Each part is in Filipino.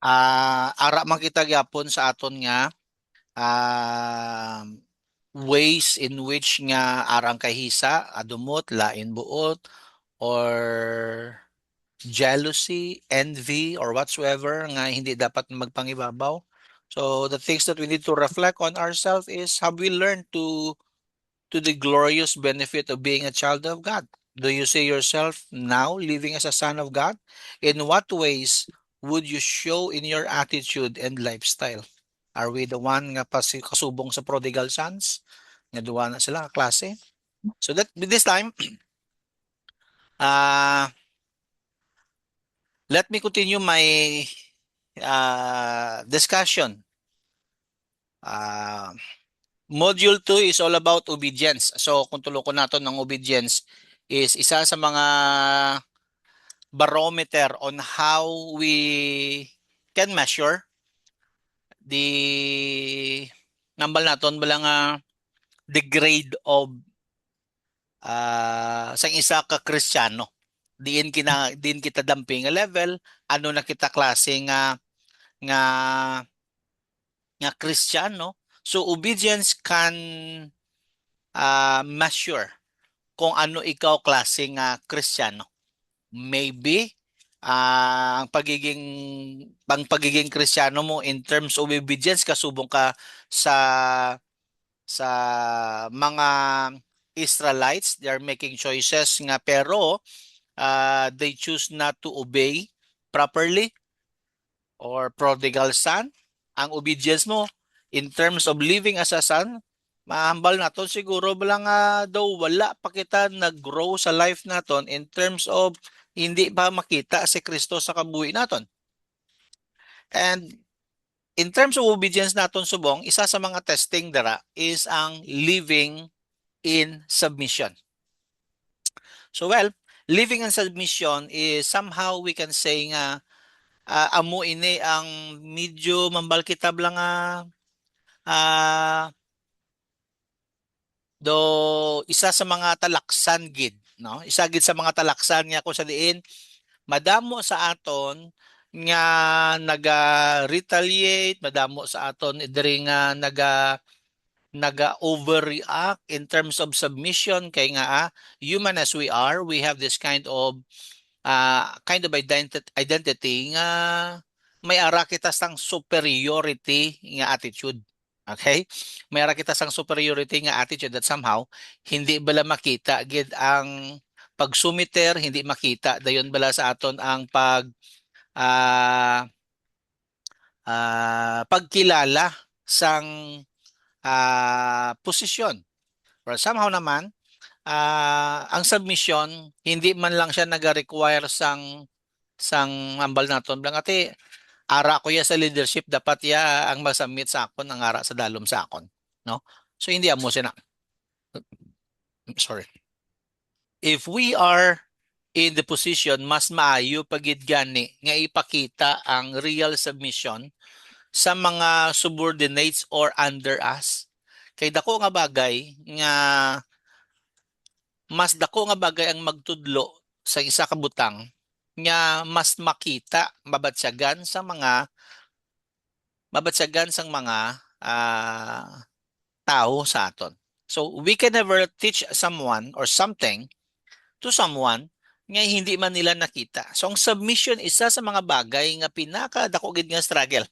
Ara man kita gyapon sa aton nga ways in which nga arang kahisa, adumot, lain buot, or jealousy, envy, or whatsoever nga hindi dapat magpangibabaw. So the things that we need to reflect on ourselves is, have we learned to the glorious benefit of being a child of God? Do you see yourself now living as a son of God? In what ways would you show in your attitude and lifestyle? Are we the one nga kasubong sa prodigal sons? Nga duwa na sila klase. So that with this time, uh, let me continue my discussion. Uh, Module 2 is all about obedience. So kung tulo ko nato ng obedience is isa sa mga barometer on how we can measure the nambal naton bala nga the grade of sang isa ka Kristiyano. Diin kita damping nga level, ano na kita klase nga nga Kristiyano. So obedience can measure kung ano ikaw klase nga Kristiyano. Maybe ang pagiging Kristiyano mo in terms of obedience kasubong ka sa sa mga Israelites. They are making choices nga pero they choose not to obey properly, or prodigal son. Ang obedience mo in terms of living as a son, mahambal naton siguro bilang daw wala pa kita nag-grow sa life naton in terms of hindi pa makita si Kristo sa kabuhi naton. And in terms of obedience naton subong, isa sa mga testing dara is ang living in submission. So well, living in submission is somehow we can say nga amo ini ang medyo mambalkitab lang ah, do isa sa mga talaksan gid, no? Isa gid sa mga talaksan nga kung sa diin madamo sa aton nga naga-retaliate, madamo sa aton diri nga naga-overreact in terms of submission kay nga human as we are, we have this kind of identity nga may ara kita sang superiority nga attitude. Okay? May ara kita sang superiority nga attitude that somehow hindi bala makita gid ang pagsumiter, hindi makita dayon bala sa aton ang ah, pagkilala sang posisyon. Pero somehow naman ang submission hindi man lang siya naga-require sang ambal naton lang ati ara ko ya sa leadership dapat ya ang masamit sa akon ang ara sa dalom sa akon, no? So hindi amo sina, sorry, if we are in the position, mas maayo pagid gani nga ipakita ang real submission sa mga subordinates or under us. Kay dako nga bagay nga mas dako nga bagay ang magtudlo sa isa ka butang nga mas makita mabatsagan sang mga tao sa aton. So we can never teach someone or something to someone nga hindi man nila nakita. So ang submission isa sa mga bagay nga pinaka dako gid nga struggle.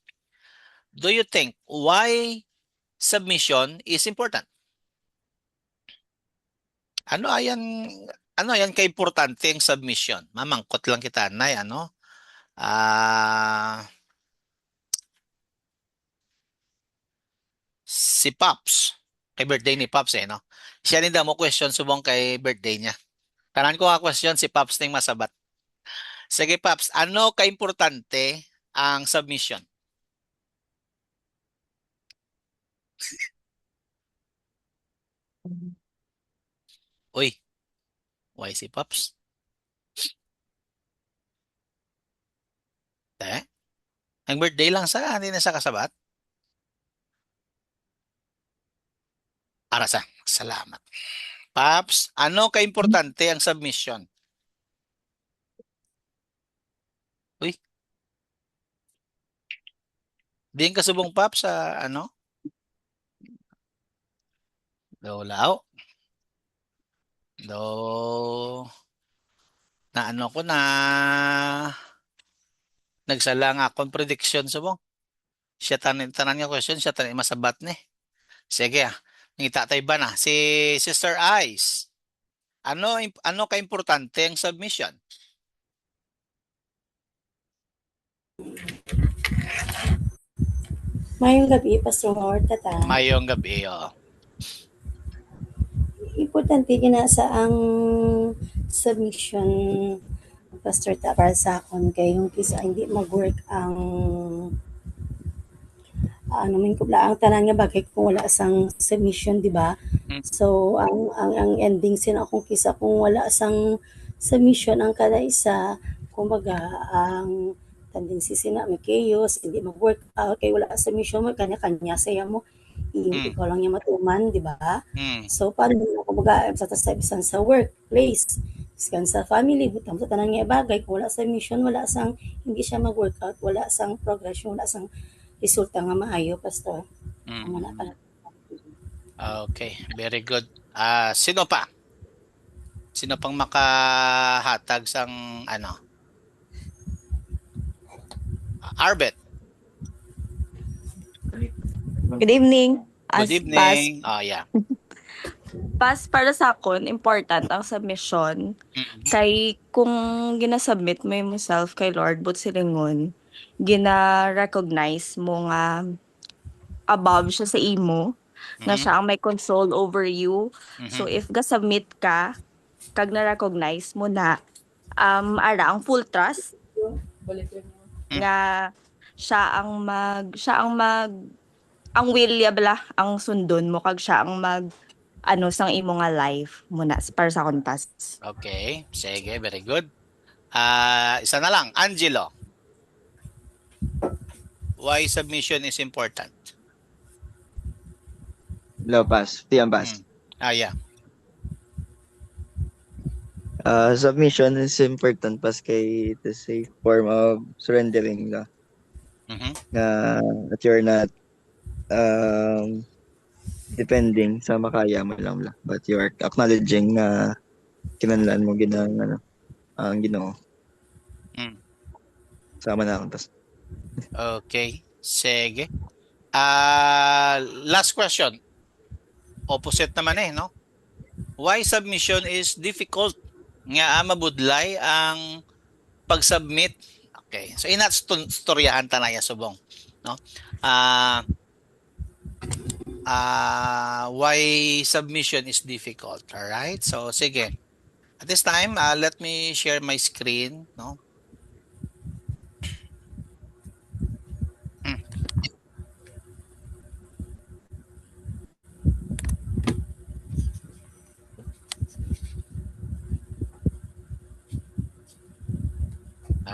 Do you think why submission is important? Ano ayan ano ayan kaimportante ang submission? Mamangkot lang kita nay ano. Ah, si Pops. Kay birthday ni Pops no. Siya ni mo question subong kay birthday niya. Tanan ko nga question si Pops ning masabat. Sige Pops, ano kaimportante ang submission? Uy, why si Pops? Eh? Ang birthday lang sa, hindi na sa kasabat. Ara sa, salamat. Paps, ano ka-importante ang submission? Uy, Diyan ka subong pap sa ano? Do lao. Do na ano ko na nagsala nga akong prediction subong. Siya tanan nga question, siya tanan masabat ni. Sige ah. Ngita tayo ba na? Si Sister Ice. Ano ka importante ang submission? Mayong gabi, Pastor Howard Tata. Mayong gabi, oh. Importante gina sa ang submission, Pastor Ta, para sa akon kay yung kisa hindi mag-work ang ano min kubla ang tanan nga bagay kung wala sang submission, di ba? Mm, So ang ending sin akong kisa kung wala sang submission ang kada isa, kumbaga ang tendency sina may chaos, hindi mag-work out kay wala sa submission mo kanya-kanya saya mo mm, ikaw lang niya matuman, di ba? mm, So, paano mo kumbaga sa bisan sa workplace, iskan sa family, butang sa tanan nga bagay, kung wala sa mission, wala sang, hindi siya mag-workout, wala sang progression, wala sang resulta nga maayo, pastor. Amo na mm. pala. Okay, very good. Sino pa? Sino pang makahatag sang ano? Arbet. Good evening. Good As evening. Oh, yeah. para sa akon, important ang submission. Mm, Kay kung ginasubmit mo yung self kay Lord but silingon, gina-recognize mo nga above siya sa imo, nga mhm, siya ang may control over you. So mhm, if ga-submit ka, kag na-recognize mo na ara ang full trust mm. nga siya ang mag ang will ya bala ang sundon mo kag siya ang mag ano sang imo nga life muna para sa akong task. Okay, sige, very good. Isa na lang, Angelo. Why submission is important? Hello, Pas. Tiyan, Pas. Mm. Yeah. Submission is important, Pas, kay it is a form of surrendering la, Mhm, na that you're not um, depending sa makaya mo lang la, but you are acknowledging na kinanlan mo ginang ano, ang Ginoo. mm. Sama na ako, Pas. Okay, sige. Last question. Opposite naman no? Why submission is difficult? Nga mabudlay ang pag-submit. Okay. So inat storyahan tanaya subong, no? Ah why submission is difficult. All right? So sige. At this time, let me share my screen, no? Mm.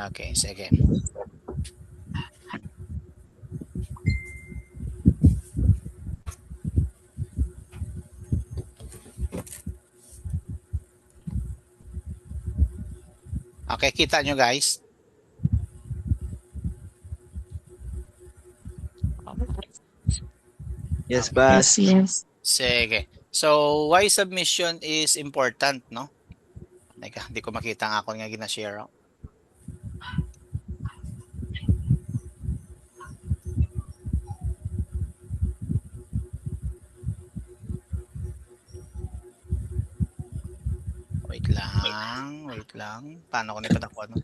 Okay, sige. Okay, kita nyo guys. Yes, Okay. Pas. Yes. Sige. So, why submission is important, no? Teka, hindi ko makita ang ako nga gina-share. Wait lang, wait lang. Paano ko nito nakuha, no?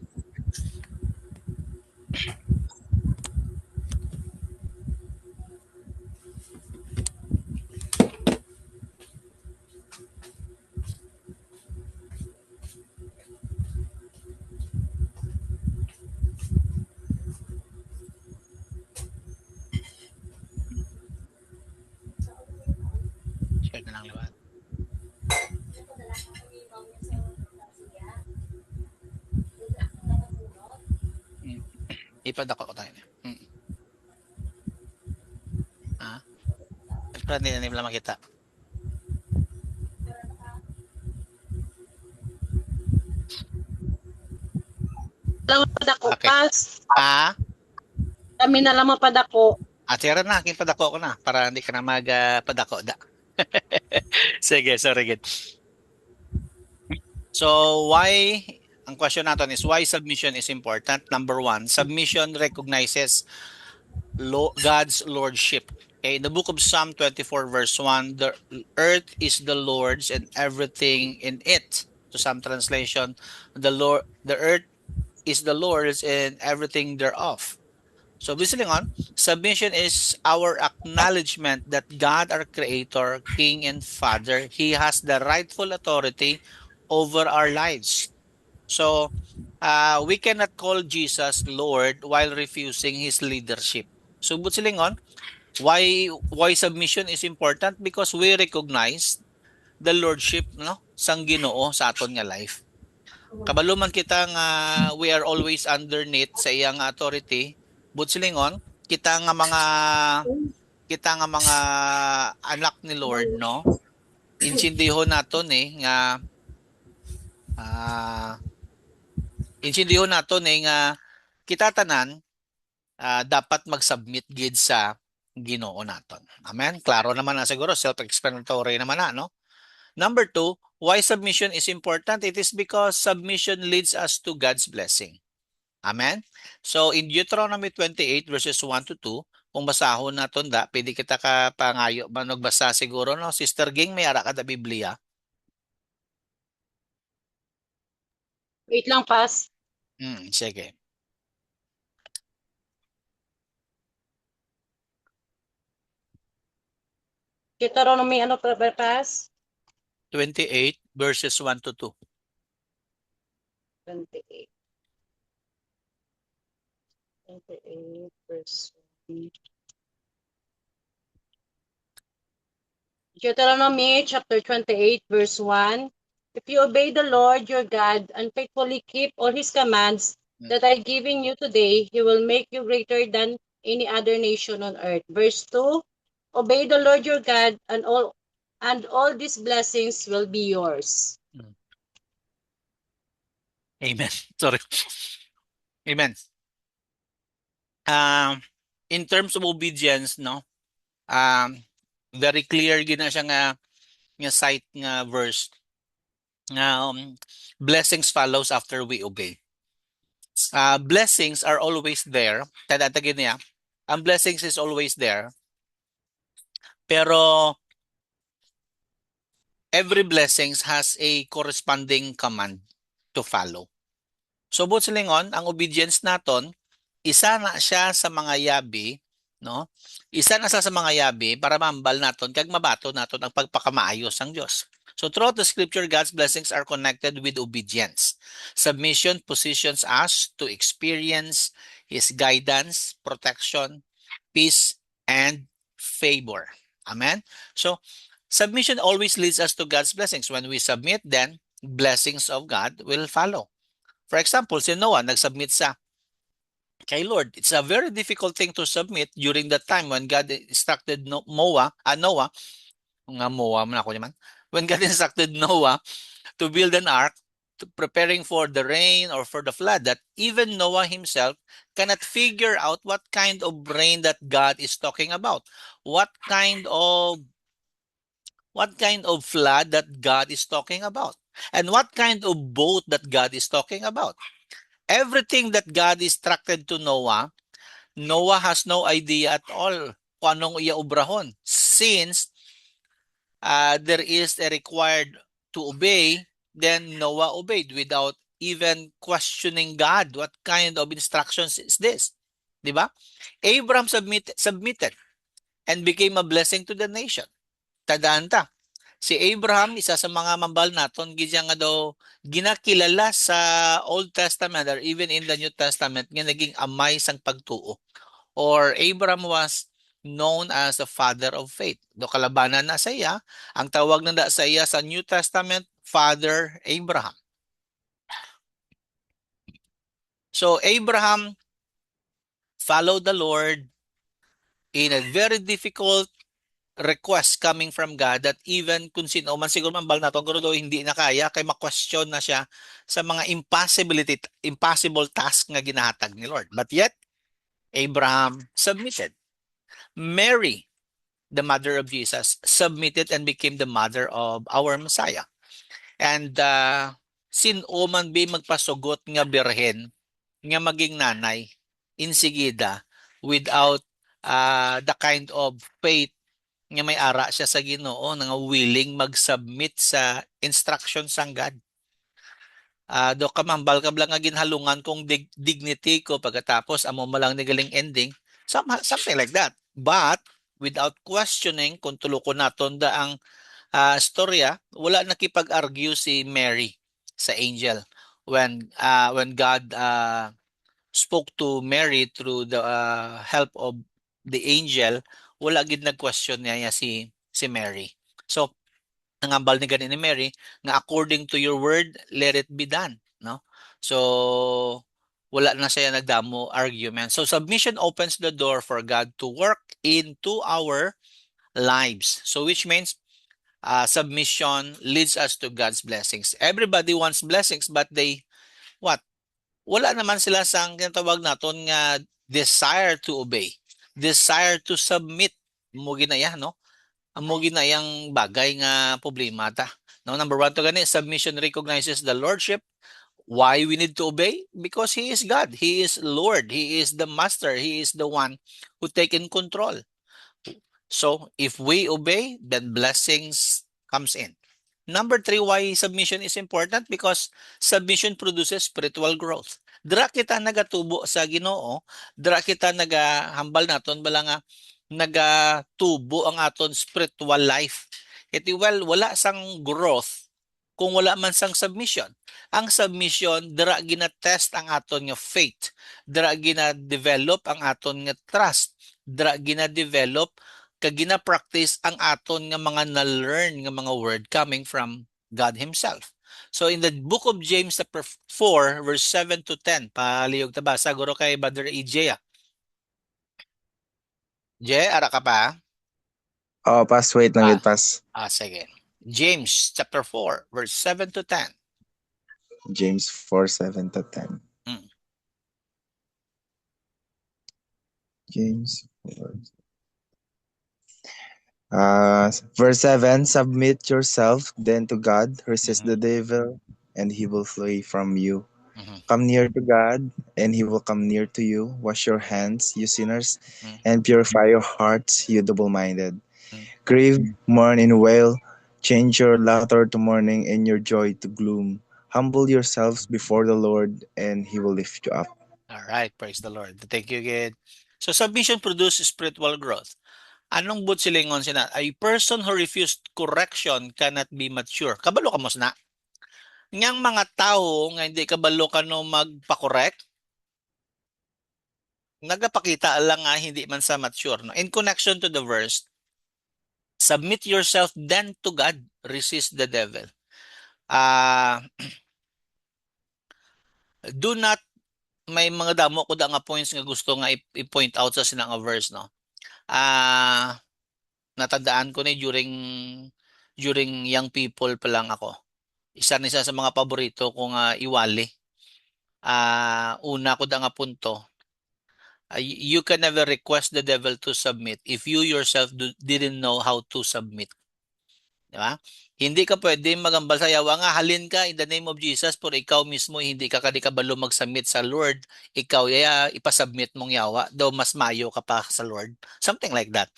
Share na lang liwan. Mm. Ipadako ko tayo. Mm. Ah, pero hindi na nila makita. Lang ako Okay. pas. Ah, Kami na lang mapadako. Tira na, aking padako ko na para hindi ka na magpadako da. Sige, sorry good. So ang question natin is why submission is important? Number one, submission recognizes God's lordship. Okay, in the book of Psalm 24 verse 1, the earth is the Lord's and everything in it. To some translation, the earth is the Lord's and everything thereof. So listening on, submission is our acknowledgement that God, our Creator, King, and Father, He has the rightful authority over our lives. So we cannot call Jesus Lord while refusing His leadership. So silingon, why submission is important? Because we recognize the lordship sang Ginoo sa aton nga life. Kabaluman kita nga we are always underneath sa iyang authority, but silingon kita nga mga anak ni Lord, no? Insindihon naton nga kita tanan dapat mag-submit gid sa Ginoo naton. Amen? Klaro naman na siguro, self-explanatory naman na, no? Number two, why submission is important? It is because submission leads us to God's blessing. Amen? So, in Deuteronomy 28 verses 1 to 2, kung basahon naton da, pwede kita ka pangayo, magbasa siguro, no? Sister Ging, may ara ka da Biblia. Wait lang, pass. Sige. Deuteronomy, ano pa, pass? 28 verses 1 to 2. 28. 28 verse 1. Deuteronomy chapter 28 verse 1. If you obey the Lord your God and faithfully keep all his commands that I'm giving you today, he will make you greater than any other nation on earth. Verse 2. Obey the Lord your God and all these blessings will be yours. Amen. Sorry. Amen. In terms of obedience, no? Very clear gina siya nga cite nga verse. Blessings follows after we obey. Blessings are always there. Tadatagin niya. Ang blessings is always there. Pero every blessings has a corresponding command to follow. So but silingon, ang obedience naton, isa na siya sa mga yabi, no? Isa na siya sa mga yabi para mambal naton kag mabato naton ang pagpakamaayos ng Dios. So throughout the scripture, God's blessings are connected with obedience. Submission positions us to experience His guidance, protection, peace, and favor. Amen? So submission always leads us to God's blessings. When we submit, then blessings of God will follow. For example, si Noah nagsubmit sa kay Lord. It's a very difficult thing to submit during that time when God instructed Noah, when God instructed Noah to build an ark, preparing for the rain or for the flood, that even Noah himself cannot figure out what kind of rain that God is talking about. What kind of flood that God is talking about. And what kind of boat that God is talking about. Everything that God instructed to Noah, Noah has no idea at all kung anong iaubrahon. Since there is a required to obey, then Noah obeyed without even questioning God. What kind of instructions is this? Diba? Abraham submitted and became a blessing to the nation. Tadaan ta. Si Abraham, isa sa mga mambal naton, gidya nga daw ginakilala sa Old Testament or even in the New Testament nga naging amay sang pagtuo. Or Abraham was known as the father of faith. Do kalabanan na sa iya, ang tawag na sa iya sa New Testament, Father Abraham. So Abraham followed the Lord in a very difficult request coming from God that even kung sino man siguro mambal nato guro do hindi na kaya kay ma-question na siya sa mga impossible task nga ginahatag ni Lord. But yet Abraham submitted. Mary, the mother of Jesus, submitted and became the mother of our Messiah. And sino man be magpasugot nga birhen nga maging nanay insigida without the kind of faith nga may ara siya sa Ginoo nga willing mag-submit sa instructions sang God. Do ka mambal ka lang nga ginhalungan kong dignity ko pagkatapos amo mo lang ni galing ending, something like that. But without questioning kung tulo ko naton da ang storya, wala nakipag-argue si Mary sa angel when God spoke to Mary through the help of the angel. Wala gid nag-question niya si Mary. So nangambal ni gani ni Mary nga according to your word let it be done, no? So wala na siya nagdamo argument. So submission opens the door for God to work into our lives. So which means submission leads us to God's blessings. Everybody wants blessings but they what? Wala naman sila sang tinatawag naton nga desire to obey, desire to submit. Mo ginaya, no? Amo ginayang bagay nga problema ta. No, number one to gani, submission recognizes the lordship. Why we need to obey? Because He is God. He is Lord. He is the Master. He is the one who take in control. So if we obey, then blessings comes in. Number three, why submission is important? Because submission produces spiritual growth. Dira kita nagatubo sa Ginoo, dira kita nagahambal naton bala nga nagatubo ang aton spiritual life. Iti wala sang growth kung wala man sang submission. Ang submission dira gina-test ang aton nga faith, dira gina-develop ang aton nga trust, dira gina-develop kag gina-practice ang aton nga mga na-learn nga mga word coming from God Himself. So in the book of James chapter 4 verse 7 to 10, palihog ta ba saguro kay Brother EJ. Je, ara ka pa? Oh, pass, wait lang yun, pass. Sige. James chapter 4 verse 7 to 10. James 4, 7 to 10. James 4. Verse 7, submit yourself then to God, resist the devil, and he will flee from you. Come near to God, and he will come near to you. Wash your hands, you sinners, and purify your hearts, you double-minded. Grieve, mourn, and wail. Change your laughter to mourning and your joy to gloom. Humble yourselves before the Lord, and he will lift you up. All right, praise the Lord. Thank you, Gid. So submission produces spiritual growth. Anong but silingon sina? A person who refused correction cannot be mature. Kabalo ka mos na. Ngang mga tao nga hindi kabalo ka no magpa-correct, nagapakita lang nga hindi man sa mature. No? In connection to the verse, submit yourself then to God, resist the devil. Do not, may mga damo ko da nga points nga gusto nga i-point out sa sinang verse, no? Natandaan ko ni during young people pa lang ako. Isa sa mga paborito ko nga iwali. Una ko da nga punto. You can never request the devil to submit if you yourself didn't know how to submit. Diba? Hindi ka pwede magambal sa yawa nga halin ka in the name of Jesus pero ikaw mismo hindi ka kabalo mag-submit sa Lord. Ikaw ipasubmit mong yawa daw mas mayo ka pa sa Lord. Something like that.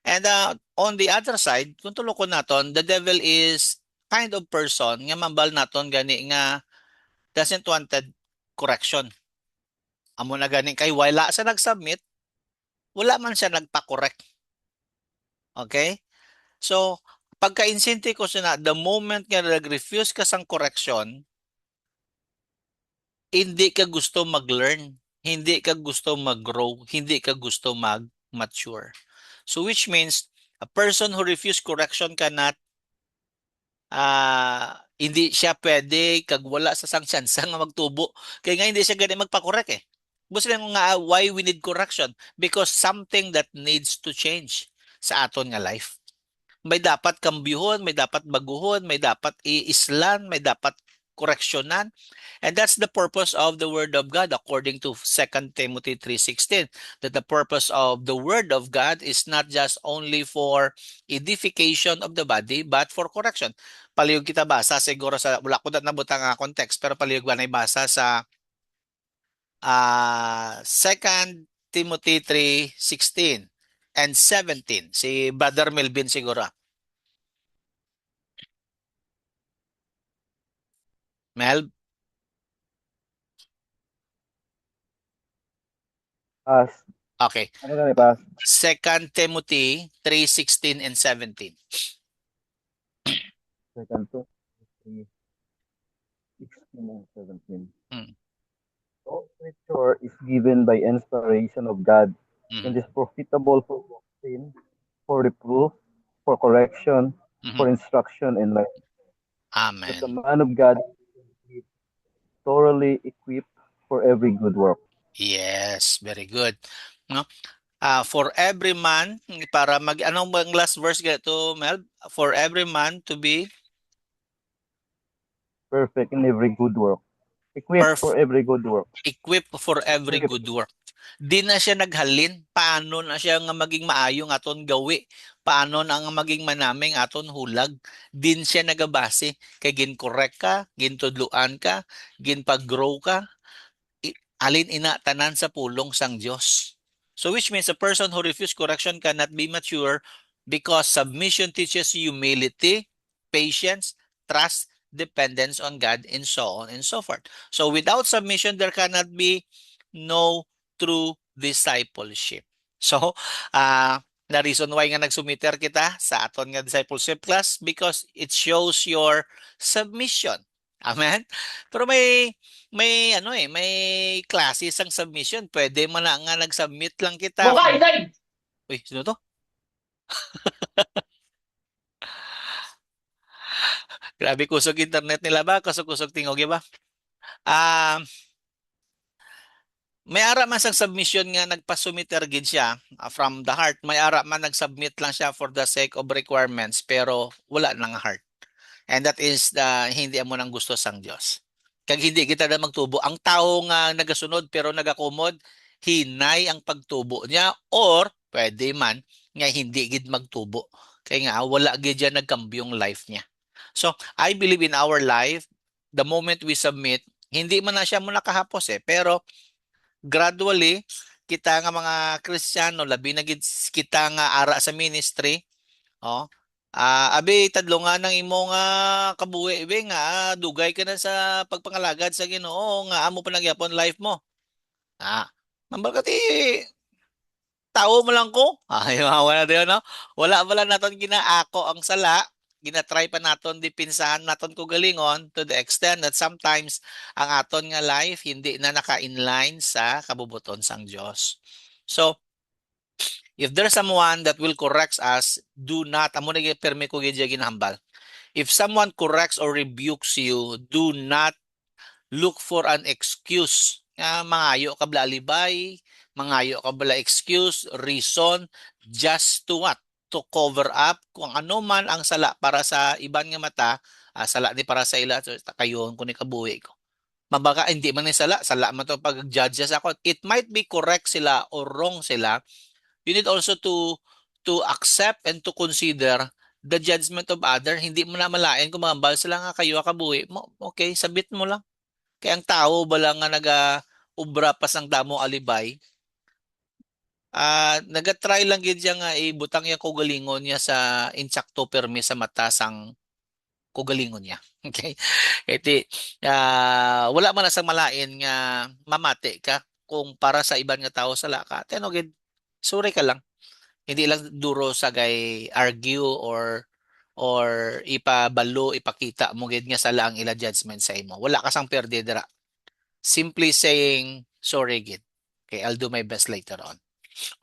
And on the other side, kung tuloko naton, the devil is kind of person nga mambal naton gani nga doesn't wanted correction. Amo na gani kay wala sa nag-submit, wala man siya nagpa-correct. Okay? So, pagka-insente ko siya na, the moment nga nag-refuse ka sang correction, hindi ka gusto mag-learn, hindi ka gusto mag-grow, hindi ka gusto mag-mature. So which means, a person who refuse correction cannot, hindi siya pwede, kag wala sa sang chance nga magtubo. Kaya nga hindi siya ganyan magpa-correct eh. Gusto lang nga why we need correction? Because something that needs to change sa aton nga life. May dapat kambyuhon, may dapat baguhon, may dapat iislan, may dapat koreksyonan. And that's the purpose of the Word of God according to 2 Timothy 3:16, that the purpose of the Word of God is not just only for edification of the body, but for correction. Palihog kita basa siguro sa, wala ko na nabutang nga context, pero palihog ba na ibasa sa 2 Timothy 3:16 and 17. Si Brother Melvin siguro. Mel? Pass. Okay. Ano kami, pass? 2 Timothy 3:16 and 17. Second to 3, 16 and 17. Hmm. All scripture is given by inspiration of God Mhm. and is profitable for doctrine, for reproof, for correction, for Mhm. instruction in life, that the Amen. man of God is thoroughly equipped for every good work. Yes, very good. No? For every man, para anong bang last verse to, Mel? For every man to be Perfect in every good work. Equipped for every good work. equipped for every Equipped. good work. Di na siya naghalin. Paano na siya nga maging maayong aton gawi? Paano na nga maging manaming aton hulag? Din siya nagabase. Kay gin-correct ka, gintudluan ka, gin-pag-grow ka, alin ina tanan sa pulong sang Dios. So which means a person who refuses correction cannot be mature because submission teaches humility, patience, trust, dependence on God, and so on and so forth. So without submission, there cannot be no true discipleship. So, the reason why nga nagsumiter kita sa aton nga discipleship class because it shows your submission. Amen? Pero may may classes ang submission. Pwede man na nga nag-submit lang kita. Uy, sino to? Grabe kusog internet nila ba? Kusog-kusog tingog ba? May ara man sang submission nga nagpasumiter gid siya from the heart. May ara man nag-submit lang siya for the sake of requirements pero wala nang heart. And that is the hindi amo nang gusto sang Dios. Kag hindi kita na magtubo. Ang tao nga nagasunod pero nagakumod, hinay ang pagtubo niya or pwede man nga hindi gid magtubo. Kaya nga wala gid siya nagkambyong life niya. So, I believe in our life, the moment we submit, hindi man na siya mo nakahapos pero gradually kita nga mga Kristiyano labi na gid kita nga ara sa ministry, oh. Abi tadlungan ng imo nga kabuhi be nga dugay ka na sa pagpangalagad sa Ginoo nga amo pa nagyapon life mo. Mambalkati tao mo lang ko. Ay wala dayon no. Wala naton ginaako ang sala. Ginatry pa naton dipinsahan naton ko galingon to the extent that sometimes ang aton nga life hindi na naka-inline sa kabubuton sang Dios. So, if there's someone that will correct us, do not, amo na permi ko ginahambal. If someone corrects or rebukes you, do not look for an excuse. Mangayo ka bala alibay, mangayo ka bala excuse, reason, just to what? To cover up kung ano man ang sala para sa iban nga mata, sala ni para sa ila, so, kayon kung ni kabuhi ko. Mabaga, hindi man ni sala man to pag-judge sa ako. It might be correct sila or wrong sila. You need also to accept and to consider the judgment of other. Hindi mo na malain kung mambal sila nga kayo kabuhi mo. Okay, sabit mo lang. Kaya ang tao ba lang nga naga-ubra pa sang damo alibay, naga-try lang gid siya nga ibutang yung kugalingon niya sa insakto permi sa mata sang kugalingon niya. Okay? Iti, wala man na sang malain nga mamati ka kung para sa iban nga tao sala ka. Teno gid, sorry ka lang. Hindi lang duro sa gay argue or ipabalo, ipakita mo gid nga sala ang ila judgment sa imo. Wala ka sang perde dira. Simply saying sorry gid. Okay, I'll do my best later on.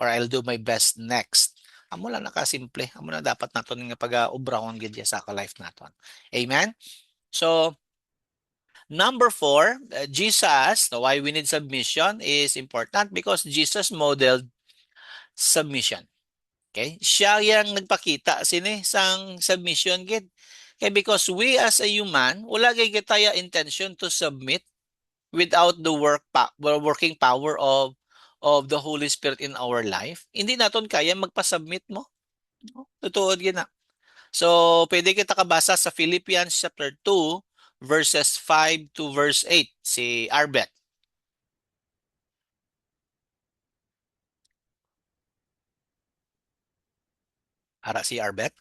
Or I'll do my best next. Amo lang nakasimple. Amo na dapat naton nga pag-ubrahon gid sa life naton. Amen? So, number 4, Jesus, why we need submission is important because Jesus modeled submission. Okay? Siya yang nagpakita sini sang submission gid. Okay, because we as a human, wala kay kita intention to submit without the working power of the Holy Spirit in our life. Hindi naton kaya magpa-submit mo. Totoo gina. So, pwede kita kabasa sa Philippians chapter 2 verses 5 to verse 8 si Arbet. Ara si Arbet.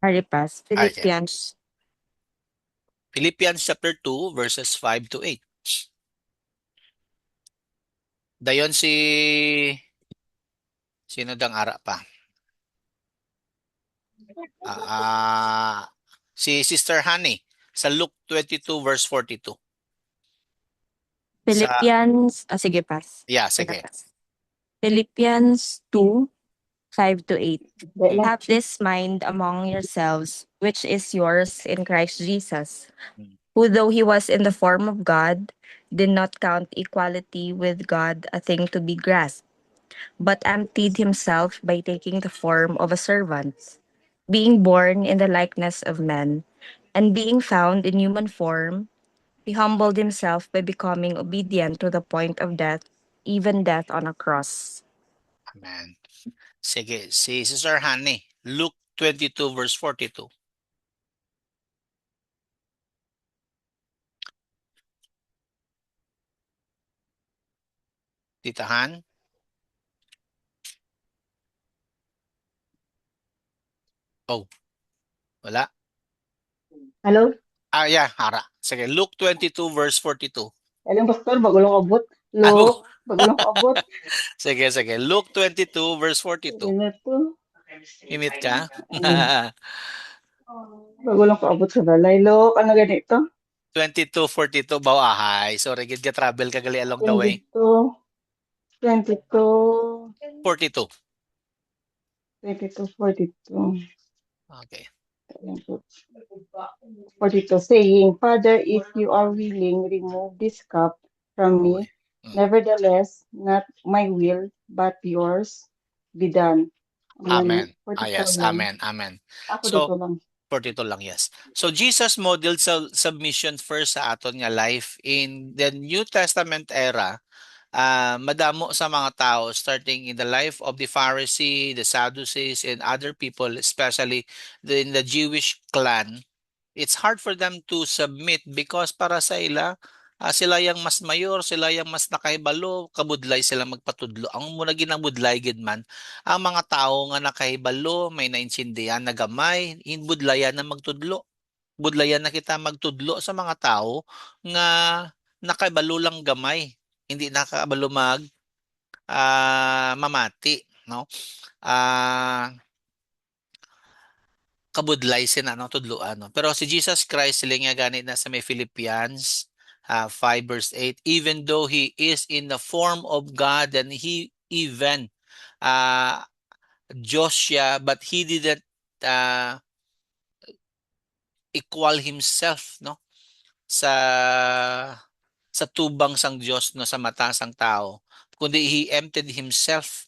Aripas, Okay. Philippians. Philippians chapter 2 verses 5 to 8. Dayon sino dang ara pa? Si Sister Honey sa Luke 22 verse 42. Philippians, sige, pas. Yeah, sige. Philippians 2, 5 to 8. Mm. Have this mind among yourselves, which is yours in Christ Jesus, who though he was in the form of God, did not count equality with God a thing to be grasped, but emptied himself by taking the form of a servant, being born in the likeness of men, and being found in human form, he humbled himself by becoming obedient to the point of death, even death on a cross. Amen. Sige, si Sister Honey, Luke 22 verse 42. Titahan? Oh, wala. Hello? Yeah, hara. Sige, Luke 22 verse 42. Hello, Pastor. Bago lang abot. Hello? Bago lang abot. Sige. Luke 22 verse 42. Ano to? Imit ka? Bago lang ko abot sa balay. Hello? Ano ganito? 22:42 bawahay. Sorry, gid ka travel ka gali along the way. 22, 42. 42. Okay. 42, saying, Father, if you are willing, remove this cup from me. Nevertheless, not my will, but yours be done. Amen. 42 Yes, lang. amen. Ako So, dito lang. 42 lang, yes. So, Jesus modeled submission first sa aton nga life. In the New Testament era, madamo sa mga tao, starting in the life of the Pharisee, the Sadducees, and other people, especially in the Jewish clan, it's hard for them to submit because para sa sila yang mas mayor, sila yang mas nakahibalo, kabudlay sila magpatudlo. Ang muna ginabudlay gid man, ang mga tao nga nakahibalo, may naintindihan na gamay, budlayan na magtudlo. Budlayan na kita magtudlo sa mga tao nga nakahibalo lang gamay. Hindi nakabalo mamati, no? Kabudlay sina no tudloan, no? Pero si Jesus Christ sila nga gani na sa may Philippians 5 verse 8, even though he is in the form of God and he even Diyos siya, but he didn't equal himself, no, sa tubang sang Diyos, no, sa mata sang tao, kundi he emptied himself.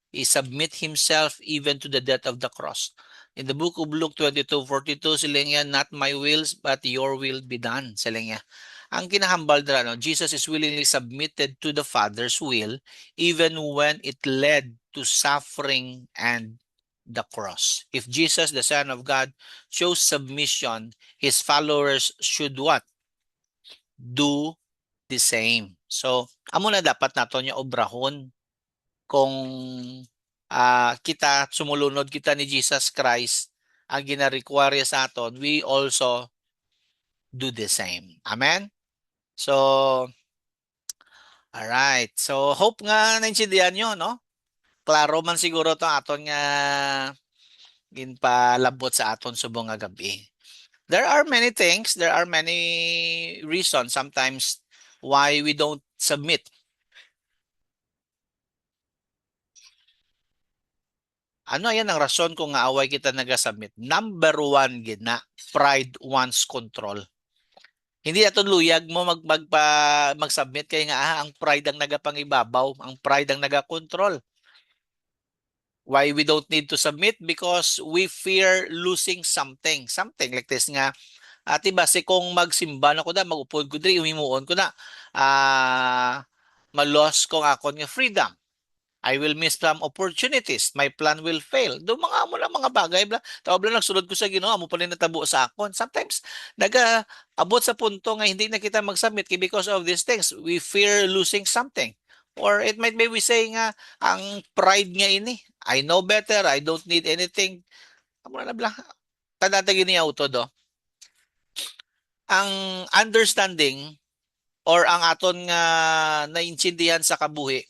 He submit himself even to the death of the cross. In the book of Luke 22:42, sila nga, not my wills, but your will be done. Sila nga. Ang kinahambal dira, no, Jesus is willingly submitted to the Father's will, even when it led to suffering and the cross. If Jesus, the Son of God, chose submission, his followers should what? Do the same. So, amo na dapat naton yung obrahon kung kita sumulunod kita ni Jesus Christ ang gina-require sa aton, we also do the same. Amen? So, alright. So, hope nga naintindihan nyo, no? Klaro man siguro to aton nga ginpalabot sa aton subong nga gabi. There are many things, there are many reasons sometimes why we don't submit. Ano yan ang rason kung nga away kita nagasubmit? Number one, gina, pride wants control. Hindi ato luyag mo mag-submit kay nga ang pride ang nagapangibabaw, ang pride ang nagakontrol. Why we don't need to submit? Because we fear losing something. Something like this nga. Ati base kung magsimba na ko da, magupod ko diri, umimuon ko na. Malos ko nga akon nga freedom. I will miss some opportunities. My plan will fail. Do mga amo lang mga bagay bla. Tawag lang nagsulod ko sa Ginoo, amo pa rin natabo sa akon. Sometimes abot sa punto nga hindi na kita mag-submit because of these things. We fear losing something. Or it might be we say nga ang pride nga ini. I know better. I don't need anything. Amo na bla. Tadatagin niya auto do. Ang understanding or ang aton nga naintindihan sa kabuhi,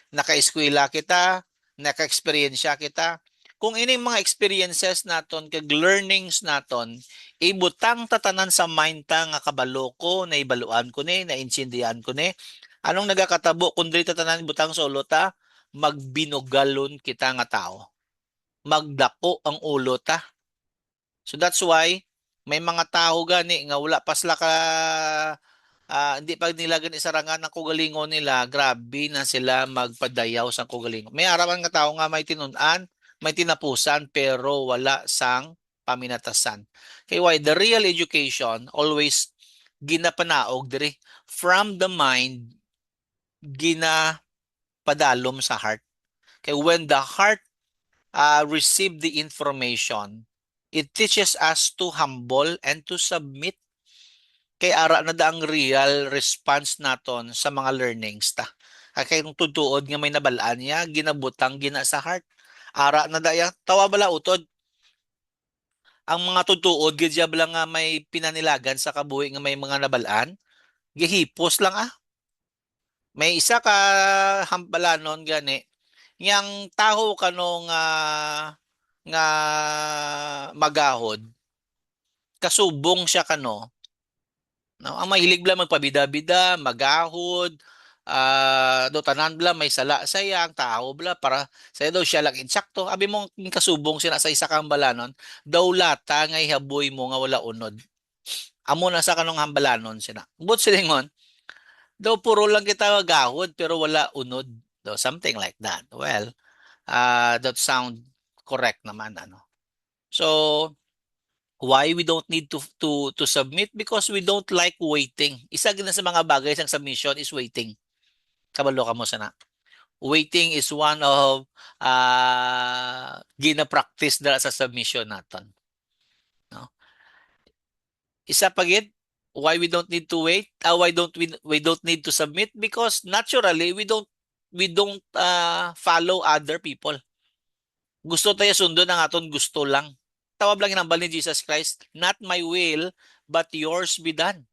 naka-eskwela kita, naka-eksperyensya kita. Kung ining mga experiences naton, kag learnings naton, ibutang tatanan sa mind ta nga kabalo ko, naibaluan ko ni, naintindihan ko ni. Anong nagakatabo kundi tatanan ibutang sa ulo ta? Magbinugalon kita nga tao. Magdako ang ulo ta. So that's why may mga tao gani nga wala pa sila ka hindi pa nila gani sarangan ng kugalingon nila, grabe na sila magpadayaw sa kugalingon. May arawan nga tao nga may tinun-an, may tinapusan pero wala sang paminatasan. Kaya why the real education always ginapanaog diri from the mind ginapadalom sa heart. Kaya when the heart receive the information, it teaches us to humble and to submit. Kay ara na da ang real response naton sa mga learnings ta. Kay kung tutuod nga may nabalaan niya, ginabutang gina sa heart. Ara na da ya, tawa bala utod. Ang mga tutuod gidya bala nga may pinanilagan sa kabuhi nga may mga nabalaan, gihipos lang ah. May isa ka hambalanon gani, yang taho kanong nga magahod, kasubong siya kano. No, ang mahilig bla magpabida-bida, magahod, do tanan bla may sala saya ang tao bla para saya daw siya lang insakto. Abi mo kasubong sina sa isa kang balanon, daw lata nga ihaboy mo nga wala unod. Amo na sa kanong hambalanon sina. But silingon, daw puro lang kita magahod pero wala unod. Daw something like that. Well, that sound correct naman ano. So why we don't need to submit? Because we don't like waiting. Isa gina sa mga bagay sa submission is waiting. Kabalo ka mo sana. Waiting is one of gina-practice dala sa submission naton. No? Isa pa gid, why we don't need to wait? Why don't we don't need to submit? Because naturally we don't follow other people. Gusto tayo sundon ang aton gusto lang. Tawag lang inambal ni Jesus Christ, not my will, but yours be done.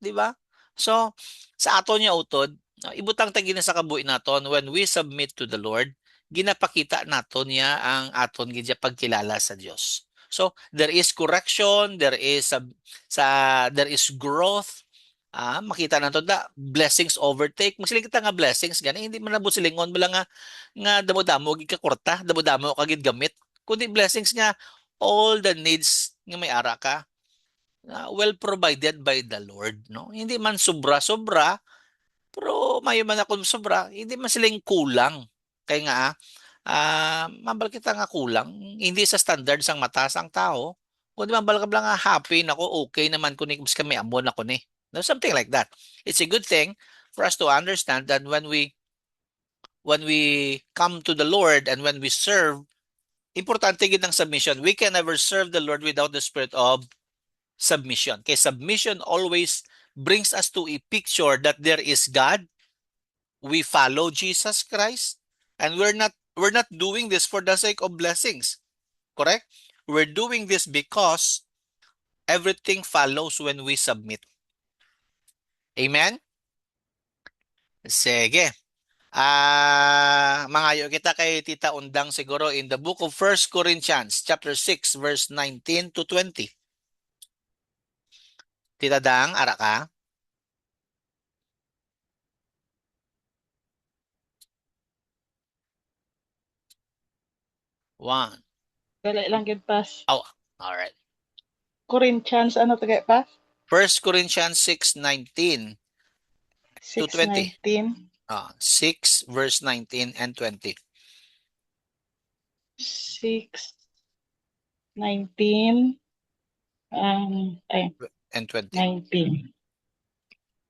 Di ba? So, sa aton niya utod, ibutang tagi na sa kabuhi naton, when we submit to the Lord, ginapakita naton niya ang aton gidya pagkilala sa Dios. So, there is correction, there is growth. Makita nato da blessings overtake. Masiling kita nga blessings gani hindi man nabot silingon bala nga damo-damo gid ka kurta, damo-damo ka gid gamit. Kundi blessings nga all the needs nga may ara ka well provided by the Lord, no? Hindi man sobra-sobra, pero mayo man akong sobra, hindi man silang kulang. Kay nga mabal kita nga kulang, hindi sa standard sang mataas ang tao. Kundi mabal ka lang nga happy nako, okay naman kunik mas kami amon ako ni. No, something like that. It's a good thing for us to understand that when we come to the Lord and when we serve, importante gid ang submission. We can never serve the Lord without the spirit of submission. Kay submission always brings us to a picture that there is God. We follow Jesus Christ, and we're not doing this for the sake of blessings. Correct? We're doing this because everything follows when we submit. Amen? Sige. Mangayo kita kay Tita Undang siguro in the book of 1 Corinthians chapter 6 verse 19 to 20. Tita Dang, ara ka? One. Dali lang gid pas. Oh, all right. Corinthians ano to kay pa? 1 Corinthians 6:19 to 20. 6:19. 6 verse 19 and 20. 6:19 and 20. 19.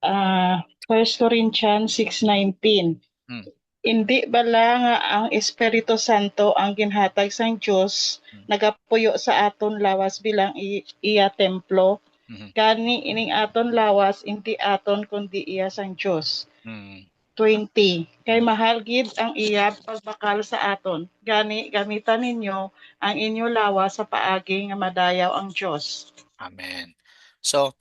1 Corinthians 6:19. Mm. Hindi bala nga ang Espiritu Santo ang ginhatag sang Dios nagapuyo sa aton lawas bilang iya templo. Mhm. Gani ining aton lawas hindi aton kundi iya sang Dios. Mm. 20. Kay mahal gid ang iya pagbakal sa aton. Gani gamitan ninyo ang inyo lawas sa paagi nga madayaw ang Dios. Amen. So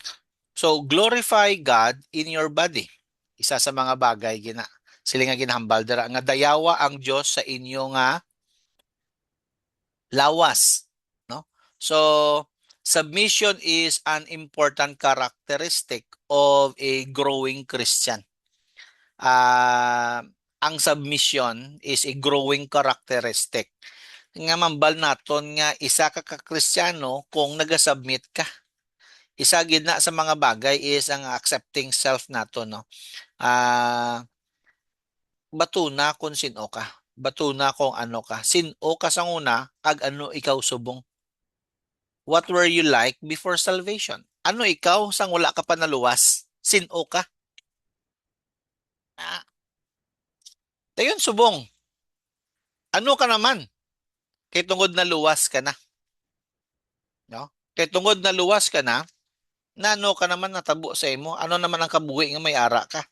glorify God in your body. Isa sa mga bagay sila nga ginahambal dira nga dayawa ang Dios sa inyo nga lawas, no? So submission is an important characteristic of a growing Christian. Ang submission is a growing characteristic. Nga mambal naton nga isa ka Kristiyano kung nagasubmit ka. Isa gid na sa mga bagay is ang accepting self nato, no. Batuna kung sino ka. Batuna kung ano ka. Sino ka sa una, ag ano ikaw subong. What were you like before salvation? Ano ikaw sang wala ka pa naluwas? Sino ka? Ah. Dayon subong. Ano ka naman? Kay tungod na luwas ka na. No? Kay tungod na luwas ka na, nano ka naman natabo sa imo? Ano naman ang kabuhi nga may ara ka?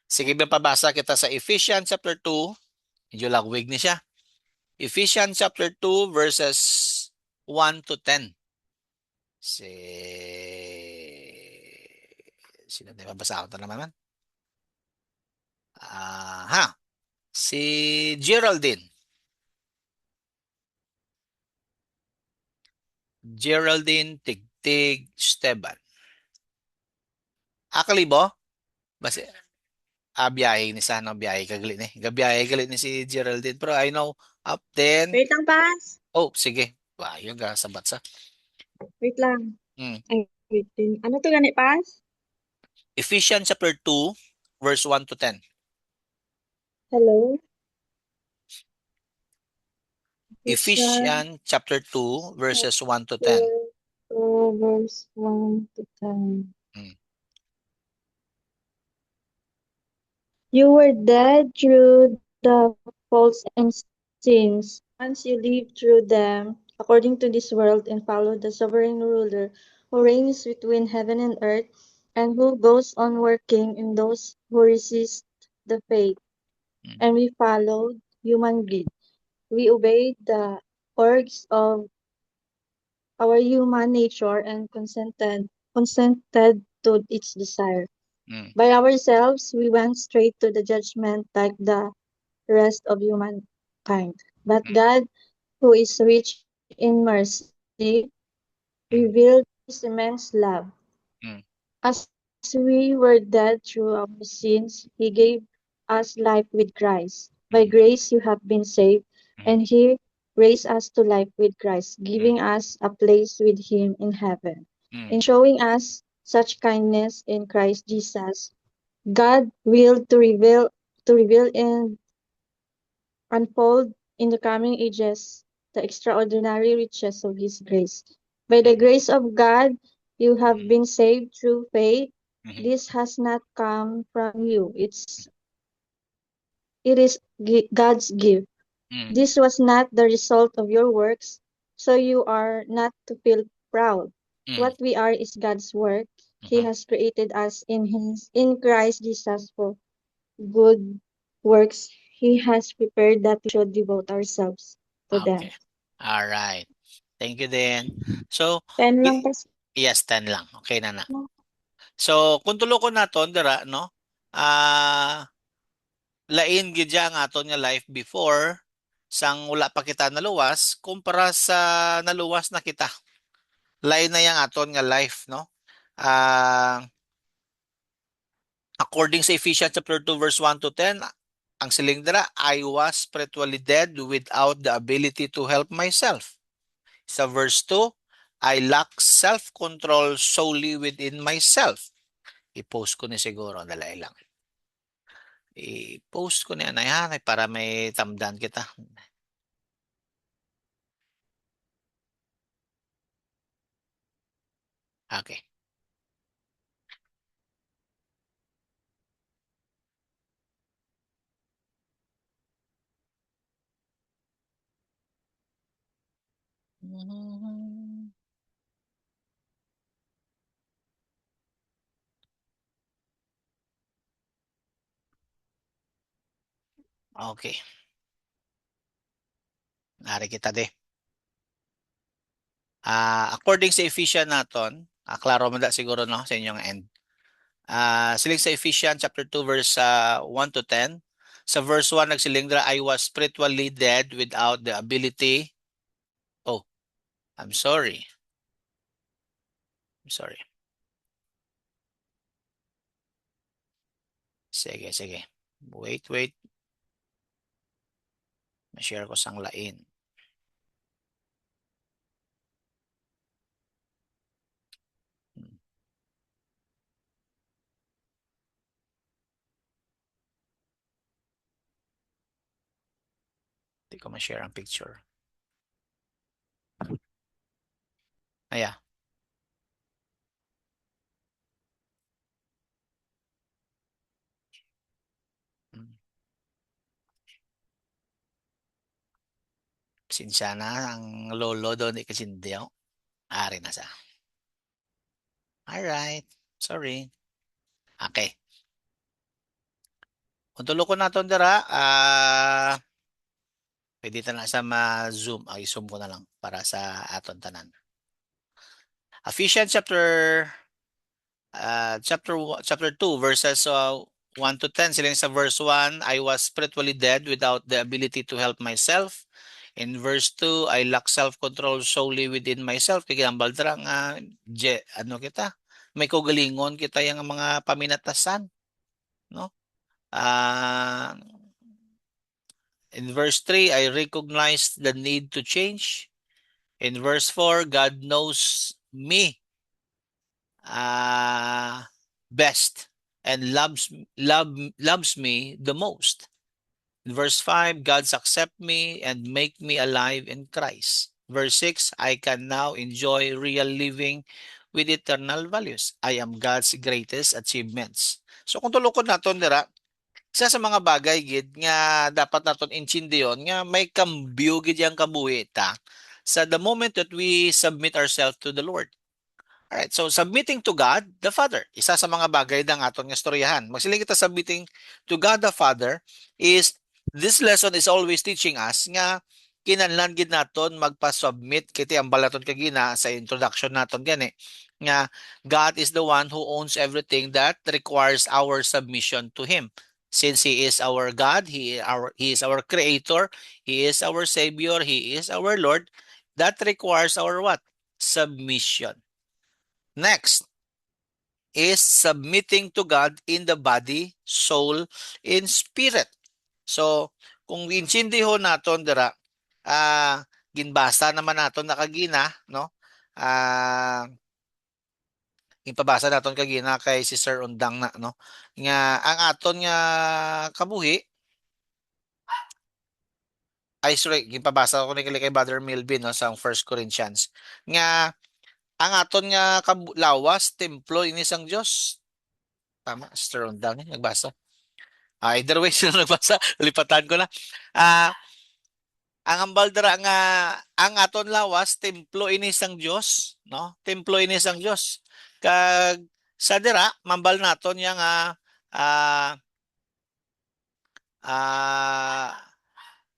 Sige, pabasa kita sa Ephesians chapter 2. Medyo lagwig ni siya. Ephesians chapter 2 verses 1 to 10. Sino na mabasa ko naman? Si Geraldine. Geraldine Tigtig Esteban. Akalibo? Basi biyahe ni sana biyahe kagali ni. Gabiyahe kagali ni si Geraldine. Pero I know up then. Wait lang, Pas. Oh, sige. Wah, yung sabat sa. Wait lang. Mm. Ay, wait din. Ano to gani, Pas? Ephesians chapter 2 verse 1 to 10. Hello? Ephesians chapter 2 verses 1 to 10. Verse 1 to 10. Mm. You were dead through the faults and sins. Once you lived through them according to this world and followed the sovereign ruler who reigns between heaven and earth and who goes on working in those who resist the faith. And we followed human greed. We obeyed the urges of our human nature and consented to its desire. By ourselves, we went straight to the judgment like the rest of humankind. But God, who is rich in mercy, revealed his immense love. As we were dead through our sins, he gave us life with Christ. By grace you have been saved, and he raised us to life with Christ, giving us a place with him in heaven. In showing us such kindness in Christ Jesus, God willed to reveal and unfold in the coming ages the extraordinary riches of his grace. By the grace of God, you have been saved through faith. This has not come from you. It is God's gift. This was not the result of your works, so you are not to feel proud. What we are is God's work. He has created us in Christ Jesus for good works. He has prepared that we should devote ourselves to them. Okay. All right. Thank you din. So, 10 lang, Pas. yes, 10 lang. Okay na. So, kung tulokon naton dira, no? Lain gid ang aton nga life before sang wala pa kita naluwas kumpara sa naluwas na kita. Lain na yang aton nga life, no? According sa Ephesians chapter 2 verse 1 to 10, ang siling dira, I was spiritually dead without the ability to help myself. Sa verse 2, I lack self-control solely within myself. I-post ko ni siguro, dalay lang. I-post ko niya na yan para may tamdan kita. Okay. Okay. Nari kita de. According sa Ephesians naton, klaro man da siguro no sa inyong end. Siling sa Ephesians chapter 2 verse 1 to 10. Sa verse 1 nagsiling dra, I was spiritually dead without the ability. Oh, I'm sorry. I'm sorry. Sige, sige. Wait. Ma-share ko sang lain. Hindi ko ma-share ang picture. Ayan. Sinsya na ang lolo doon ikasindiyo. Ari na sa. Alright. Sorry. Okay. Kung tulo ko na ito dira, pwede na sa ma-zoom. Ay, zoom ko na lang para sa aton tanan. Ephesians chapter 2 verses 1 to 10. Siling sa verse 1, I was spiritually dead without the ability to help myself. In verse 2, I lack self-control solely within myself. Kaya ang baldrang ano kita? May kugalingon kita yung mga paminatasan, no? In verse 3, I recognize the need to change. In verse 4, God knows me best and loves me the most. In verse 5, God's accept me and make me alive in Christ. Verse 6, I can now enjoy real living with eternal values. I am God's greatest achievements. So kung tulukod naton dira, isa sa mga bagay gid nga dapat naton intindiyon nga may kambyo gid yang kabuhi ta sa the moment that we submit ourselves to the Lord. Alright, so submitting to God the Father. Isa sa mga bagay ng aton nga istoryahan. Magsiling kita submitting to God the Father is this lesson is always teaching us nga kinahanglan gid naton magpa-submit kiti ang balaton kagina sa introduction naton gani nga God is the one who owns everything that requires our submission to him. Since he is our God, he is our creator, he is our savior, he is our Lord, that requires our what? Submission. Next is submitting to God in the body, soul, in spirit. So, kung intindiho naton dira, ginbasa naman naton nakagina, no? Ipabasa naton kagina kay si Sir Undang na, no? Nga ang aton nga kabuhi ay sorry, ginpabasa ko ni kay Brother Milvin no sa 1 Corinthians. Nga ang aton nga lawas templo ini sang Dios. Tama, Sir Undang nagbasa. Either way sino nagbasa, lipatan ko na. Ang ambaldra nga ang aton lawas templo ini sang Dios, no? Templo ini sang Dios. Kag sa dira mambal naton yang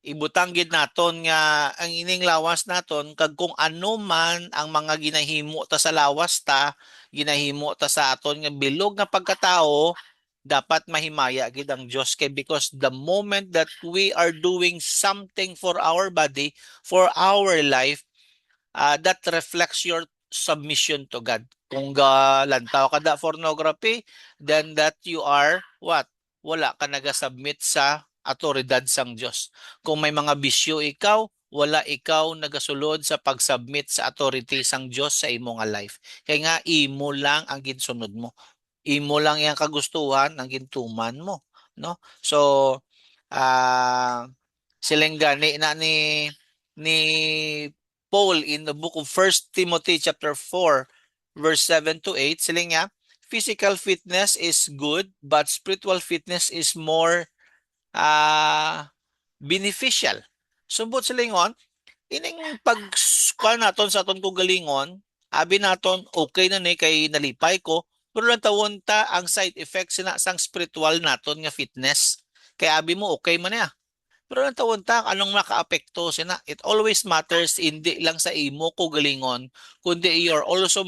ibutang gid naton nga ang ining lawas naton kag kung ano man ang mga ginahimo ta sa lawas ta, ginahimo ta sa aton nga bilog nga pagkatao, dapat mahimaya gid ang Dios kay because the moment that we are doing something for our body, for our life, that reflects your submission to God. Kung lantaw ka da pornography, then that you are what? Wala ka nagasubmit sa autoridad sang Dios. Kung may mga bisyo ikaw, wala ikaw nagasulod sa pag-submit sa authority sang Dios sa imong life. Kaya nga imo lang ang ginsunod mo. Imo lang yang kagustuhan ang gintuman mo, no? So siling gani na ni Paul in the book of 1 Timothy chapter 4 verse 7 to 8, siling nga, physical fitness is good, but spiritual fitness is more beneficial. Sumbot silingon, ining pag naton sa aton kugalingon, abi naton okay na ni kay nalipay ko, pero lang tawon ta ang side effects sina sang spiritual naton nga fitness. Kay abi mo okay man ya. Pero lang tawon ta anong makaapekto sina. It always matters hindi lang sa imo kugalingon, kundi you're also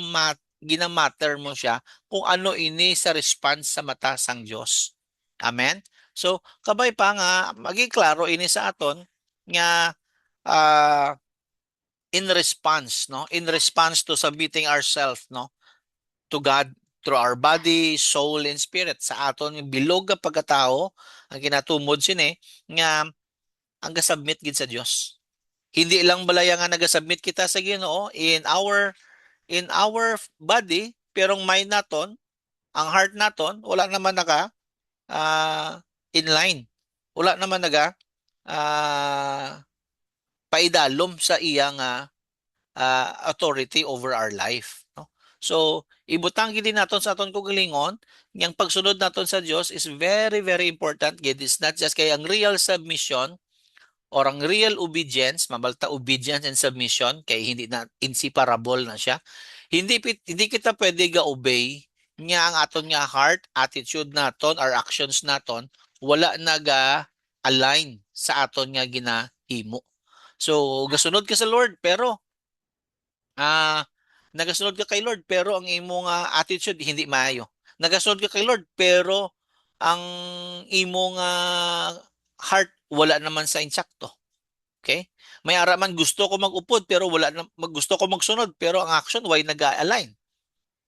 ginamatter mo siya kung ano ini sa response sa mata sang Dios. Amen. So kabay pa nga maging klaro ini sa aton nga in response, no, in response to submitting ourselves, no, to God through our body, soul, and spirit. Sa aton yung bilog nga pagkatao ang ginatumod sini nga ang gasubmit gid sa Dios. Hindi lang balaya nga nagasubmit kita sa Ginoo in our body, pero ang mind naton, ang heart naton wala naman naka in line. Wala naman naga paidalom sa iyang authority over our life, no? So ibutang gid naton sa aton kugalingon yang pagsunod naton sa Dios is very very important. Gid is not just kay ang real submission or ang real obedience, mabalta obedience and submission kay hindi na inseparable na siya. Hindi kita pwede ga-obey nga ang aton nga heart, attitude naton, our actions naton wala naga align sa aton nga ginahimo. So gasunod ka sa Lord pero nagasunod ka kay Lord pero ang imong attitude hindi maayo. Nagasunod ka kay Lord pero ang imong heart wala naman sa insakto. Okay? May ara man gusto ko magupod pero wala na gusto ko magsunod pero ang action why nag-align.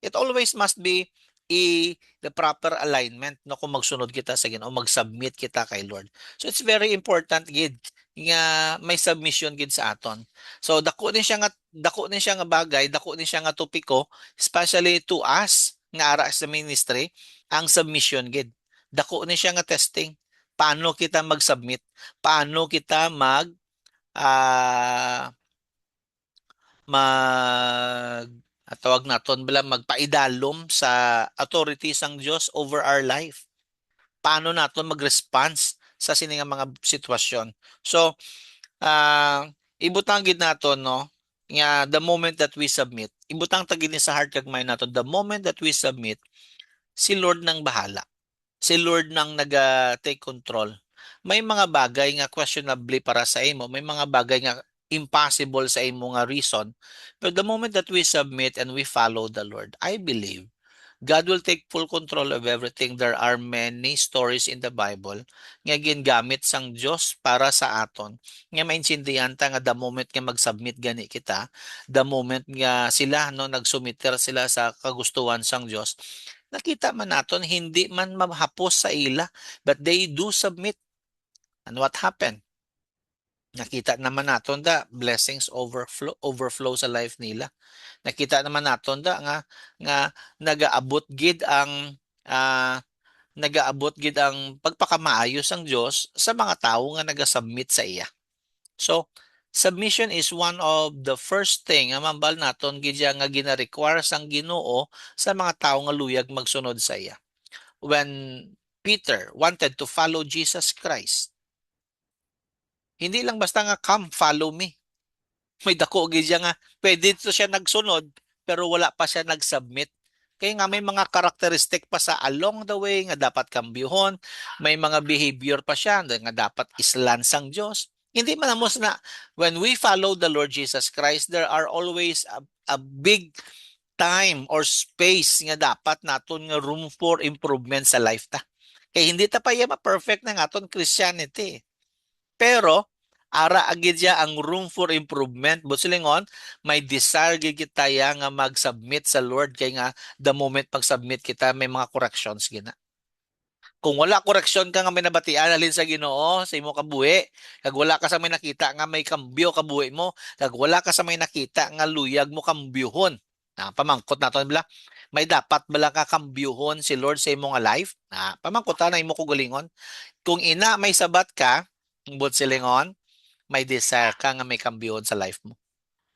It always must be the proper alignment no kung magsunod kita sa Ginoo, mag-submit kita kay Lord. So it's very important gid nga may submission gid sa aton. So dako ni siya nga bagay, dako ni siya nga topiko, especially to us nga ara sa ministry, ang submission gid. Dako ni siya nga testing. Paano kita mag-submit? Paano kita mag tawag naton bala magpaidalom sa authority sang Dios over our life. Paano naton mag-response sa sini nga mga sitwasyon. So, ibutang gid naton no nga the moment that we submit. Ibutang tagid ni sa heart kag mind naton the moment that we submit, si Lord nang bahala. Si Lord nang naga-take control. May mga bagay nga questionably para sa imo, may mga bagay nga impossible sa imo nga reason. But the moment that we submit and we follow the Lord, I believe God will take full control of everything. There are many stories in the Bible nga gingamit sang Dios para sa aton. Nga maintindihan ta nga the moment nga mag-submit gani kita, the moment nga sila no nagsumiter sila sa kagustuhan sang Dios, nakita man naton hindi man mahapos sa ila, but they do submit. And what happened? Nakita naman naton da blessings overflow sa life nila. Nakita naman naton da nga nagaabot gid ang pagpakamaayos ang Dios sa mga tawo nga nagasubmit sa iya. So submission is one of the first thing nga mambal naton gid nga gina-require sang Ginoo sa mga tawo nga luyag magsunod sa iya. When Peter wanted to follow Jesus Christ, hindi lang basta nga come follow me. May dako gid nga pwede to siya nagsunod pero wala pa siya nag-submit. Kaya nga may mga karakteristik pa sa along the way nga dapat kambyuhon, may mga behavior pa siya nga dapat islan sang Dios. Hindi man amos na when we follow the Lord Jesus Christ, there are always a big time or space nga dapat naton nga room for improvement sa life ta. Kaya hindi ta pa perfect na nga aton Christianity. Pero ara agid siya ang room for improvement. But silingon, may desire gid kita nga mag-submit sa Lord kay nga the moment pag-submit kita may mga corrections gina. Kung wala correction ka nga may nabatian alin sa Ginoo sa imo kabuhi, kag wala ka sa may nakita nga may kambyo kabuhi mo, kag wala ka sa may nakita nga luyag mo kambyuhon. Pamangkot naton bala, may dapat bala ka kambyuhon si Lord sa imong life? Pamangkot na imo kugalingon. Kung ina may sabat ka, but silingon, may desire ka nga may kambyuhon sa life mo.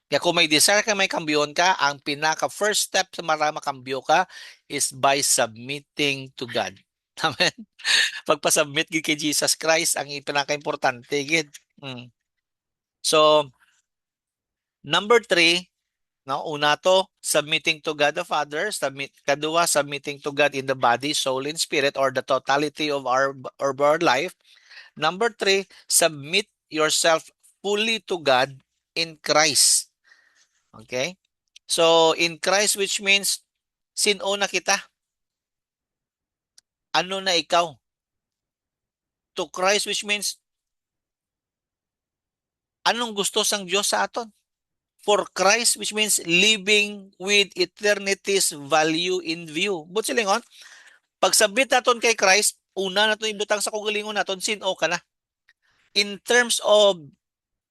Kaya kung may desire ka, may kambyon ka, ang pinaka first step sa makambyo ka is by submitting to God. Amen. Pagpasubmit gid kay Jesus Christ ang pinaka-importante gid. So, number 3, no, una to, submitting to God the Father. Kadua, submitting to God in the body, soul, and spirit, or the totality of our life. Number 3, submit yourself fully to God in Christ. Okay? So, in Christ, which means, sino na kita? Ano na ikaw? To Christ, which means, anong gusto sang Diyos sa aton? For Christ, which means living with eternity's value in view. But silingon, pag submit naton kay Christ, una naton ibutang sa kugalingon naton, sino ka na? In terms of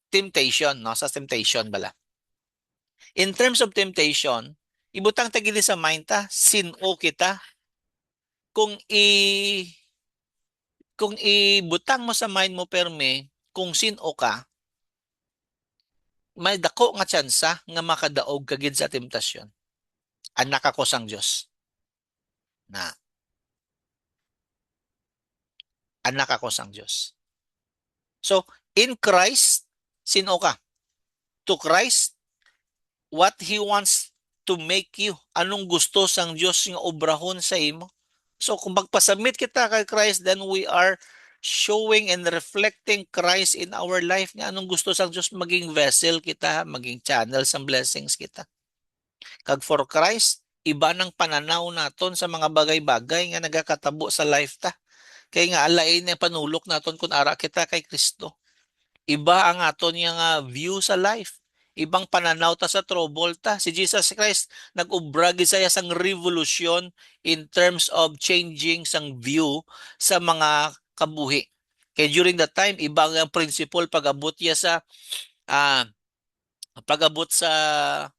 temptation, no? Sa temptation bala. In terms of temptation, ibutang tagili sa mind ta, sino kita? Kung ibutang mo sa mind mo perme, kung sino ka, may dako nga tsansa nga makadaog kagid sa temptasyon. Anak ako sang Diyos. Na. Anak ako sang Diyos. So, in Christ, sino ka? To Christ, what He wants to make you. Anong gusto sang Diyos nga obrahon sa imo? So, kung magpasubmit kita kay Christ, then we are showing and reflecting Christ in our life. Nga anong gusto sang Diyos, maging vessel kita, maging channel sang blessings kita. Kag for Christ, iba ng pananaw naton sa mga bagay-bagay nga nagakatabo sa life ta. Kaya nga alain na panulok naton kung ara kita kay Kristo. Iba ang aton nga view sa life. Ibang pananaw ta sa trouble ta. Si Jesus Christ nag-ubra gid saya sang revolution in terms of changing sang view sa mga kabuhi. Kaya during that time, ibang ang principle pag-abot niya sa pag-abot sa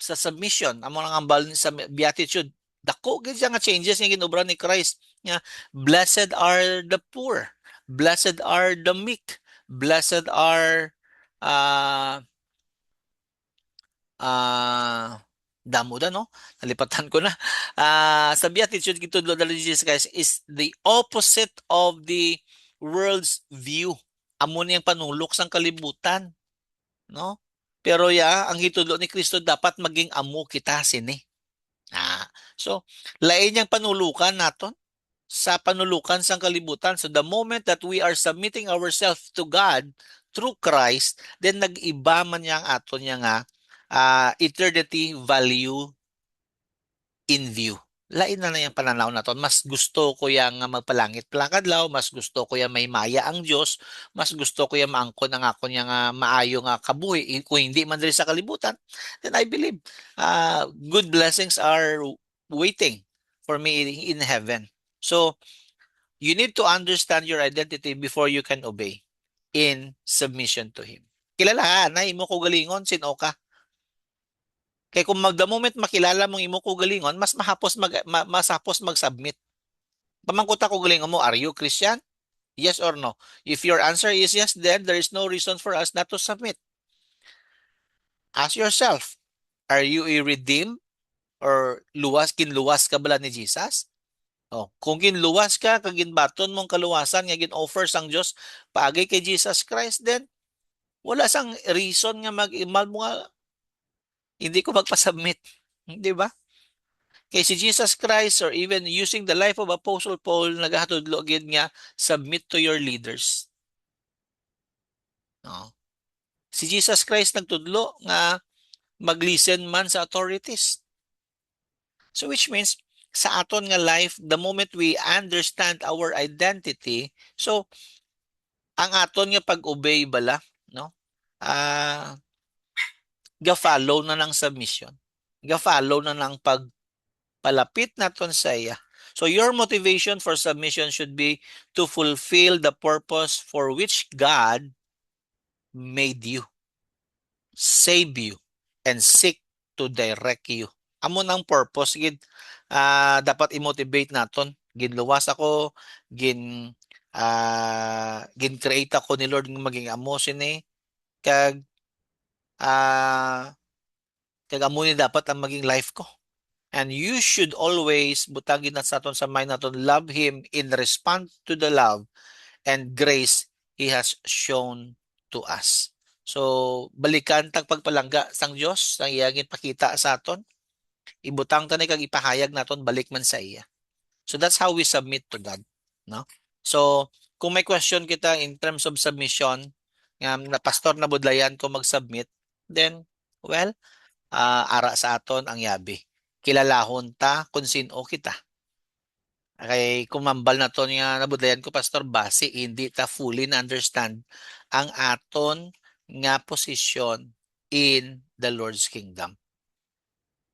submission. Amo nang ambal sa beatitude. Dako gid nga changes nga ginobra ni Christ. Nga blessed are the poor, blessed are the meek, blessed are damo da no, nalipatan ko na. Sa beatitude gitudlo dali ni Jesus Christ is the opposite of the world's view. Amo niyang panulok sang kalibutan, no? Pero ang hitudlo ni Kristo dapat maging amo kita sini. So lain yang panulukan naton sa panulukan sang kalibutan. So the moment that we are submitting ourselves to God through Christ, then nag-iba man yang aton nga eternity value in view. Lain na yung pananaw naton. Mas gusto ko yang magpalangit plakadlaw, mas gusto ko yang may maya ang Dios, mas gusto ko yang maangkon ang akon yang maayo nga kabuhi. Kung hindi man diri sa kalibutan, then I believe good blessings are waiting for me in heaven. So you need to understand your identity before you can obey in submission to Him. Kilala na imo ko galingon, sino ka? Kaya kung the moment makilala mong imo ko galingon, mas masapos mag-submit. Pamangkuta ko galingon mo, are you Christian? Yes or no? If your answer is yes, then there is no reason for us not to submit. Ask yourself, are you redeemed or kinluwas ka bala ni Jesus? Kung ginluwas ka, kag ginbaton mong kaluwasan nga gin-offer sang Dios paagi kay Jesus Christ, then wala sang reason nga mag-imal mo nga hindi ko magpa-submit. Di ba? Kay si Jesus Christ or even using the life of Apostle Paul, nagahatudlo gid nga submit to your leaders. Si Jesus Christ nagtudlo nga mag-listen man sa authorities. So which means sa aton nga life, the moment we understand our identity, so ang aton nga pag-obey bala, no? Ga-follow na ng submission. Ga-follow na ng pagpalapit naton sa iya. So your motivation for submission should be to fulfill the purpose for which God made you, save you, and seek to direct you. Amo nang purpose gid dapat i-motivate naton. Ginluwas ako, gin-create ako ni Lord nga maging amo sini, kag kag amo ni dapat ang maging life ko. And you should always, butagin na sa aton sa mind naton, love Him in response to the love and grace He has shown to us. So, balikan tag pagpalangga sang Dios sang iyang ipakita sa aton. Ibutang tanay kag ipahayag naton balik man sa iya. So that's how we submit to God, no? So, kung may question kita in terms of submission, nga na pastor na budlayan ko mag-submit, then well, ara sa aton ang yabi. Kilalahon ta kung sino kita. Kay kumambal na to nga nabudlayan ko pastor base hindi ta fully na understand ang aton nga posisyon in the Lord's kingdom.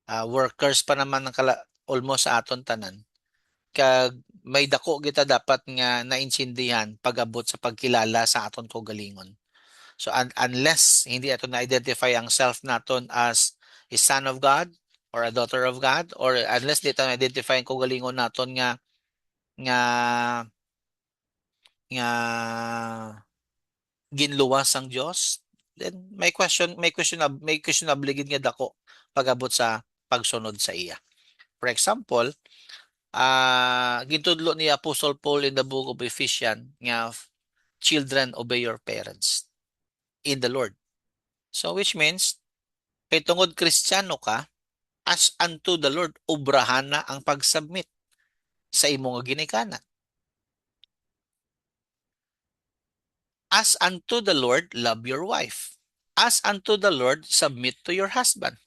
Workers pa naman ng almost sa aton tanan. Kag may dako kita dapat nga naintindihan pag-abot sa pagkilala sa aton kaugalingon. So unless hindi aton na-identify ang self naton as a son of God or a daughter of God, or unless di ta na-identify ang kaugalingon naton nga nga ginluwas ang Dios, then may questionable gid nga dako pag-abot sa pagsunod sa iya. For example, gintudlo ni Apostle Paul in the book of Ephesians nga children obey your parents in the Lord. So which means kay tungod Kristiyano ka, as unto the Lord obrahan na ang pag-submit sa imong ginikanan. As unto the Lord, love your wife. As unto the Lord, submit to your husband.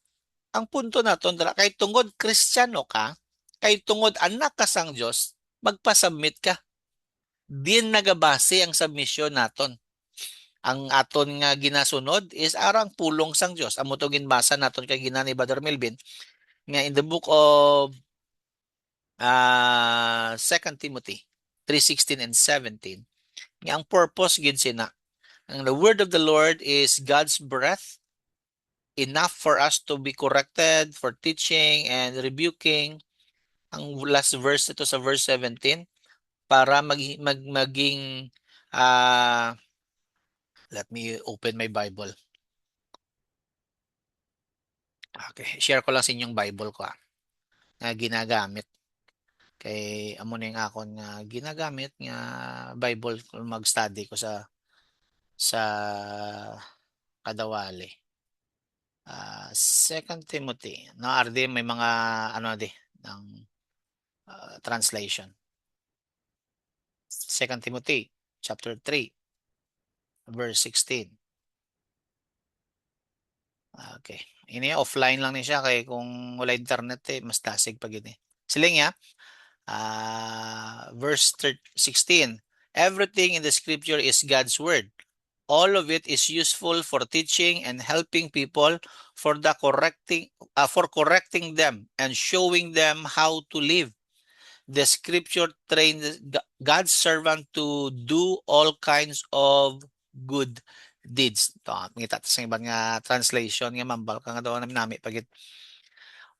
Ang punto naton dala kay tungod Kristiyano ka, kay tungod anak ka sang Dios, magpa-submit ka. Din nagabase ang submission naton. Ang aton nga ginasunod is arang pulong sang Dios. Amo to ginbasa naton kay ginani Brother Melvin nga in the book of 2 Timothy 3:16 and 17. Nga ang purpose gid sina. Ang the word of the Lord is God's breath, enough for us to be corrected, for teaching and rebuking. Ang last verse ito sa verse 17 para maging let me open my Bible. Okay, share ko lang sa inyong Bible ko na ginagamit. Kay amo ning akon nga ginagamit nga Bible kung mag-study ko sa kadawali. 2 Timothy. No, ardi may mga ano di ng translation. 2 Timothy chapter 3 verse 16. Okay. Ini offline lang ni siya kay kung wala internet mas tasig pag ini. Siling ya. Verse 16. Everything in the scripture is God's word. All of it is useful for teaching and helping people for correcting them and showing them how to live. The scripture trains God's servant to do all kinds of good deeds. Ito, ngita sa ibang nga translation nga mambal ka nga daw nami pagit.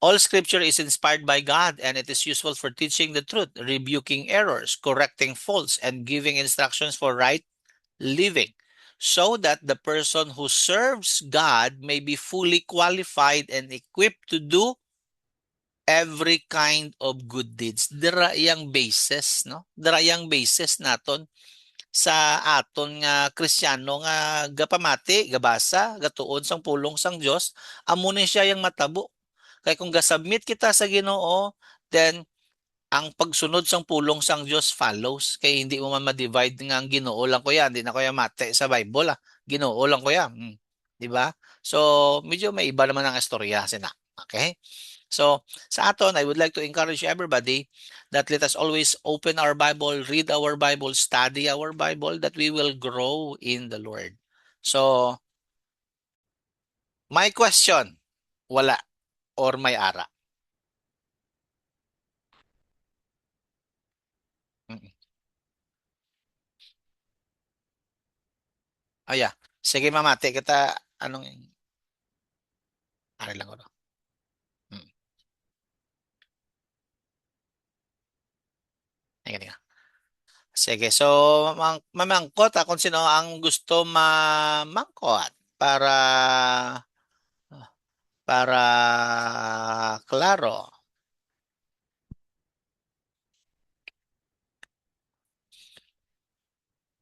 All scripture is inspired by God and it is useful for teaching the truth, rebuking errors, correcting faults, and giving instructions for right living, so that the person who serves God may be fully qualified and equipped to do every kind of good deeds. Dira yang basis, no? Dira yang basis naton sa aton nga Kristiyano nga gapamati, gabasa, gatuon sang pulong sang Dios, amo ni siya yang matabo. Kay kung gasubmit kita sa Ginoo, then ang pagsunod sang pulong sang Dios follows. Kay hindi mo man ma-divide nga ang Ginoo lang ko yan, hindi na ko yan mate sa Bible Ginoo lang ko yan. Di ba? So, medyo may iba naman ang istorya sina. Okay? So, sa aton, I would like to encourage everybody that let us always open our Bible, read our Bible, study our Bible, that we will grow in the Lord. So, my question, wala or may ara? Yeah. Sige, mamate kita, anong, ari lang ko. Sige, so mamangkot kung sino ang gusto mamangkot para para klaro.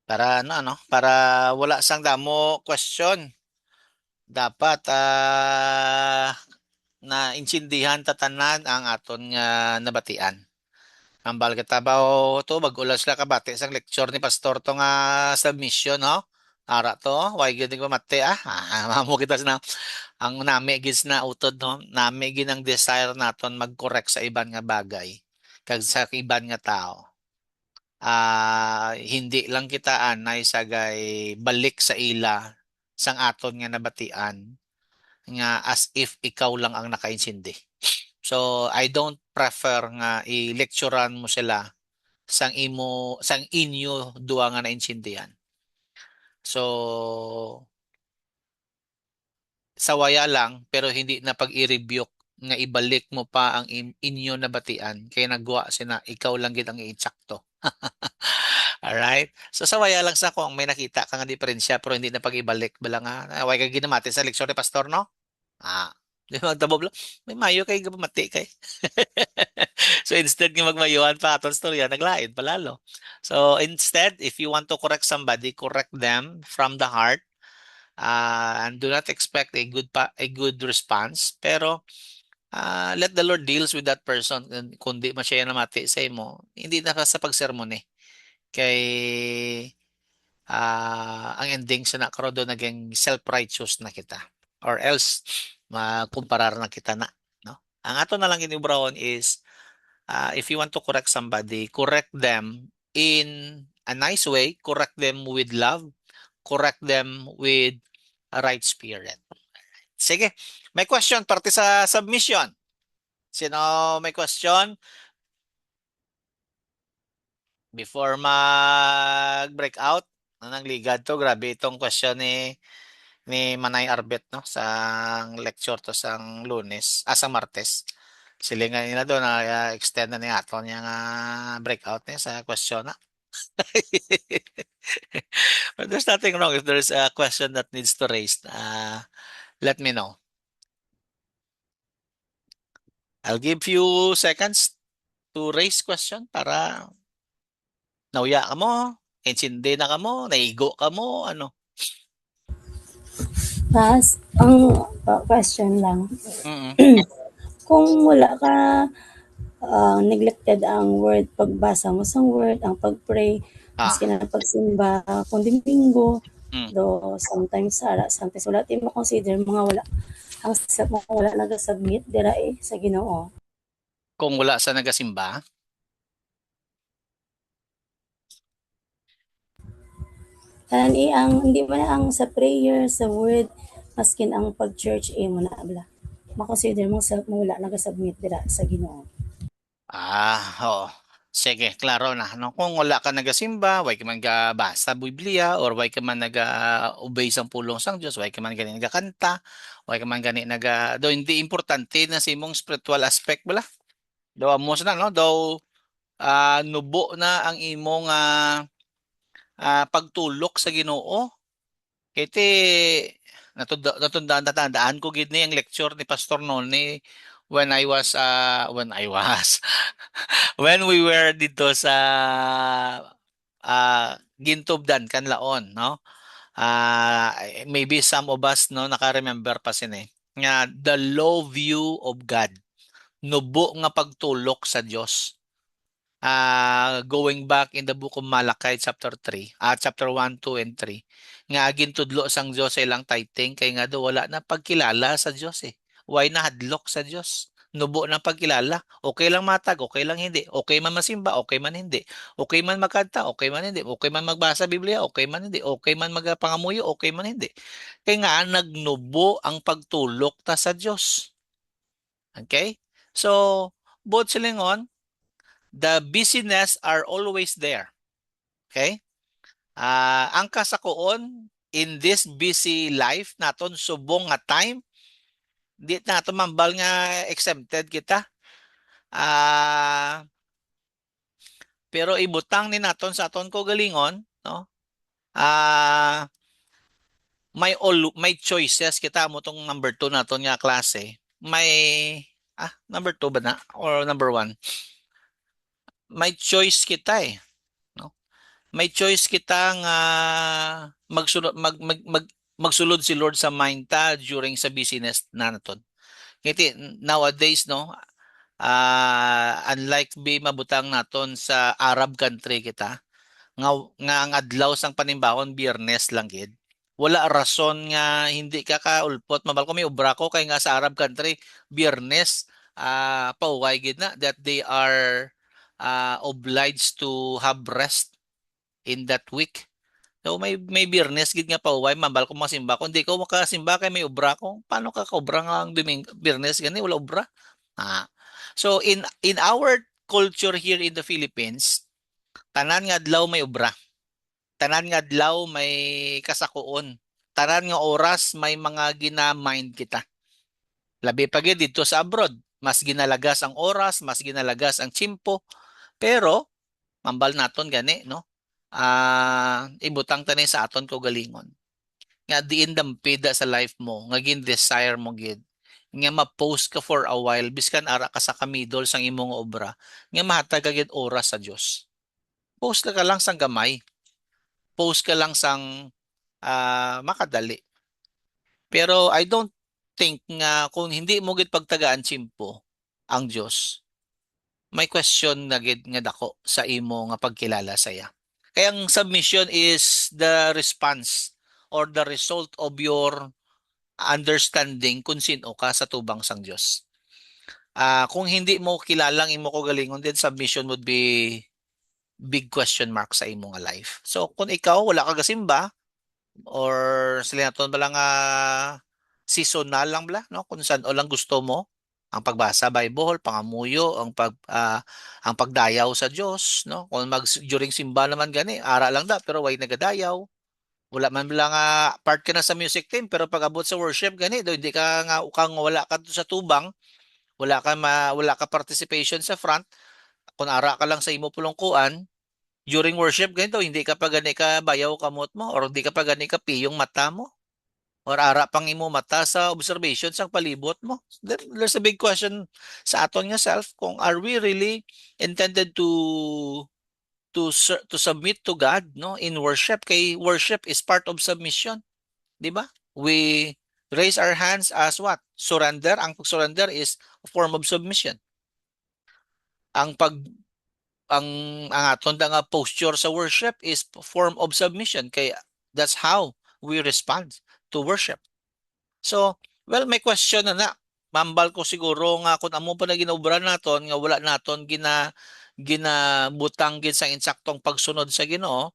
Para para wala sang damo question. Dapat na intindihan tatanan ang aton nga nabatian. Ambal kita ba to bagulas la kabati sang lecture ni pastor to nga submission no? Ara to, why gid ko mate mamo kita na ang nami gid na utod no, nami gid ang desire naton mag-correct sa iban nga bagay kag sa iban nga tao. Hindi lang kita anay sagay balik sa ila sang aton nga nabatian nga as if ikaw lang ang nakaintindi. So I don't prefer nga i-lecturean mo sila sang inyo duwa nga naintindihan. So sawaya lang pero hindi na pag i-rebuke nga ibalik mo pa ang inyo nabatian kaya nagwa sina ikaw lang gid ang iitsakto. Alright? So sawaya lang sa kung may nakita ka nga diferensya pero hindi na pag-ibalik bala nga. Way ka ginamati sa leksyon ni pastor no? Di ba tabob lang? May mayo kay mati kay. So instead nga magmayuhan pa aton storya naglain palalo. So instead if you want to correct somebody, correct them from the heart. And do not expect a good response pero let the Lord deals with that person kundi masaya na mati sa imo hindi na ka sa pagsermon eh kay ang ending sa nakaro do naging self-righteous na kita or else makumparar na kita na no ang ato na lang ginubrahon is if you want to correct somebody correct them in a nice way correct them with love correct them with a right spirit. Sige may question parte sa submission sino may question before mag-break out nang ligad to grabe itong question ni Manay Arbet no sa lecture to sang Lunes sa Martes silingan nila doon na extend na ni aton niya nga breakout niya sa question na. But there's nothing wrong if there's a question that needs to raise let me know. I'll give few seconds to raise question para nauya ka mo, insindi na ka mo, naigo ka mo, ano. Tapos, ang question lang, kung wala ka neglected ang word, pagbasa mo sa word, ang pag-pray, maski na pagsimba, kung Domingo, do sometimes sara, sometimes wala tayo mo-consider mga wala, ang wala nagasubmit, dira sa Ginoo. Kung wala sa nagasimba? Hindi man ang sa prayer, sa word, maskin ang pag-church, mo na abla. Makonsider mo sa mo wala nagasubmit dira sa Ginoo. Oo. Sige, klaro na. No? Kung wala ka nagasimba, way ka man basa Biblia, or way ka man nag-obey sa pulong sang Diyos, way ka man gani nagakanta, way ka man gani do hindi importante na sa imong spiritual aspect bala. Do amos na no, do nubo na ang imong pagtulok sa Ginoo. Kiti natandaan ko gid ni ang lecture ni Pastor Noni when I was when we were dito sa Gintubdan Kanlaon no maybe some of us no naka-remember pa sini nga the low view of God nubo nga pagtulok sa Dios going back in the book of Malachi chapter 3 chapter 1, 2 and 3 nga gintudlo sang Dios sa ilang tithing kay nga do wala na pagkilala sa Dios why na hadlok sa Dios nubo ng pagkilala okay lang matag okay lang hindi okay man masimba okay man hindi okay man magkanta okay man hindi okay man magbasa Biblia okay man hindi okay man magpangamuyo okay man hindi kay nga nagnubo ang pagtulok ta sa Dios. Okay, so both silingon the busyness are always there. Okay? Ang kasakuon in this busy life naton subong nga time di nato mambal nga exempted kita. Pero ibutang ni naton sa aton ko galingon no. may choices kita mo tong number 2 naton nga klase. Number 2 ba na or number 1? May choice kita no? May choice kita nga magsulod si Lord sa mind ta during sa business na naton. Kiti nowadays no, unlike mabutang naton sa Arab country kita, nga ang adlaw sang panimbawon Biyernes lang gid. Wala rason nga hindi ka kaulpot mabal ko may obra ko kay nga sa Arab country Biyernes pauway gid na that they are obliged to have rest in that week. So may Biyernes gid nga pauway mabal ko masimba ko hindi ko makasimba kay may obra ko. Paano ka kaobra nga ang Biyernes gani wala obra? So in our culture here in the Philippines, tanan nga adlaw may obra. Tanan nga adlaw may kasakuon. Tanan nga oras may mga gina-mind kita. Labi pa gyud dito sa abroad, mas ginalagas ang oras, mas ginalagas ang tiyempo. Pero mambal naton gani no. Ibutang tani sa aton kaugalingon. Nga diin dampida sa life mo, nga gin desire mo gid. Nga ma-post ka for a while biskan ara ka sa kamidol sang imong obra. Nga mahatag ka gid oras sa Dios. Post ka lang sang gamay. Post ka lang sang makadali. Pero I don't think nga kung hindi mo gid pagtagaan tiyempo ang Dios, may question na gid nga dako sa imo nga pagkilala saya. Kaya ang submission is the response or the result of your understanding kung sino ka sa tubang sang Dios. Kung hindi mo kilalang imo kaugalingon, then submission would be big question mark sa imong life. So kung ikaw wala ka gasimba or sila naton ba lang seasonal lang bala no kung saan o lang gusto mo ang pagbasa Bible, pangamuyo, ang pagdayaw sa Dios no. Kung during simba naman gani, ara lang da pero way nagadayaw. Wala man lang part ka na sa music team pero pag abot sa worship gani do hindi ka nga ukang wala ka sa tubang, wala ka participation sa front. Kung ara ka lang sa imo pulongkuan, during worship ganito, hindi ka pa gani ka bayaw kamot mo or hindi ka pa gani ka piyong mata mo or ara pang imo mata sa observation sang palibot mo. There's a big question sa aton nga self kung are we really intended to submit to God no in worship, kay worship is part of submission, di ba? We raise our hands as what? Surrender. Ang pag-surrender is a form of submission. Ang aton nga posture sa worship is form of submission, kaya that's how we respond to worship. So may question na mambal ko siguro nga kung amo pa na ginobra naton nga wala naton ginabutang gid sa insaktong pagsunod sa Ginoo,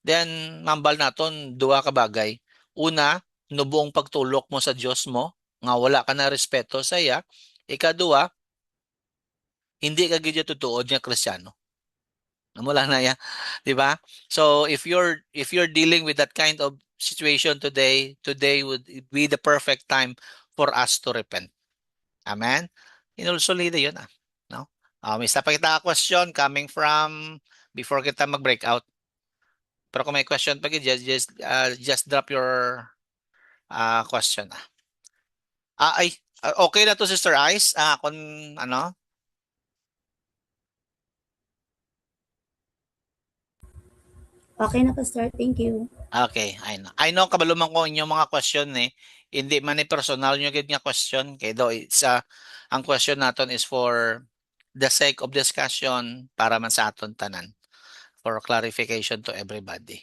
then mambal naton duha ka bagay. Una, nubuong pagtulok mo sa Dios mo nga wala ka na respeto sa iya. Ikaduha, hindi ka gid tutuod nga Kristiyano. Namula na ya, di ba? So if you're dealing with that kind of situation today would be the perfect time for us to repent. Amen. Inulsolida yun no? May isa pa kita question coming from before kita mag-break out. Pero kung may question pa just drop your question okay na to Sister Ice kung ano. Okay na, Pastor. Thank you. Okay, I know kabaluman ko inyong mga question hindi man ni personal nyo gid nga question kay do it's ang question naton is for the sake of discussion para man sa aton tanan for clarification to everybody.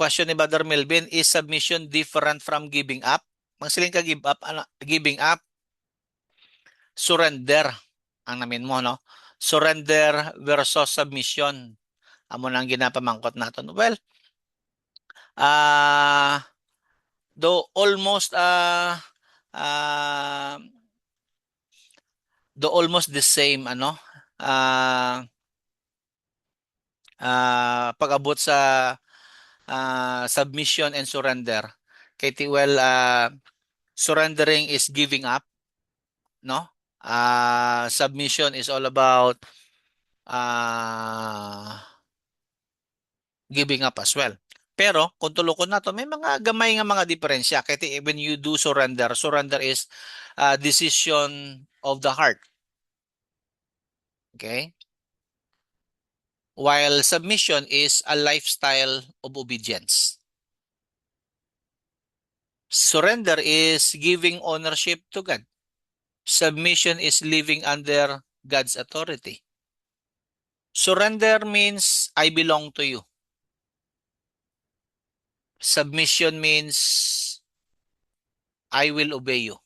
Question ni Brother Melvin, is submission different from giving up? Magsiling ka giving up, surrender ang namin mo no. Surrender versus submission. Amo nang ginapamangkot naton. Well, though almost the same pag-abot sa submission and surrender. Kay surrendering is giving up, no? Submission is all about giving up as well. Pero kung tulukon nato may mga gamay nga mga diferensya. Kaya when you do surrender, surrender is a decision of the heart. Okay? While submission is a lifestyle of obedience. Surrender is giving ownership to God. Submission is living under God's authority. Surrender means I belong to you. Submission means I will obey you.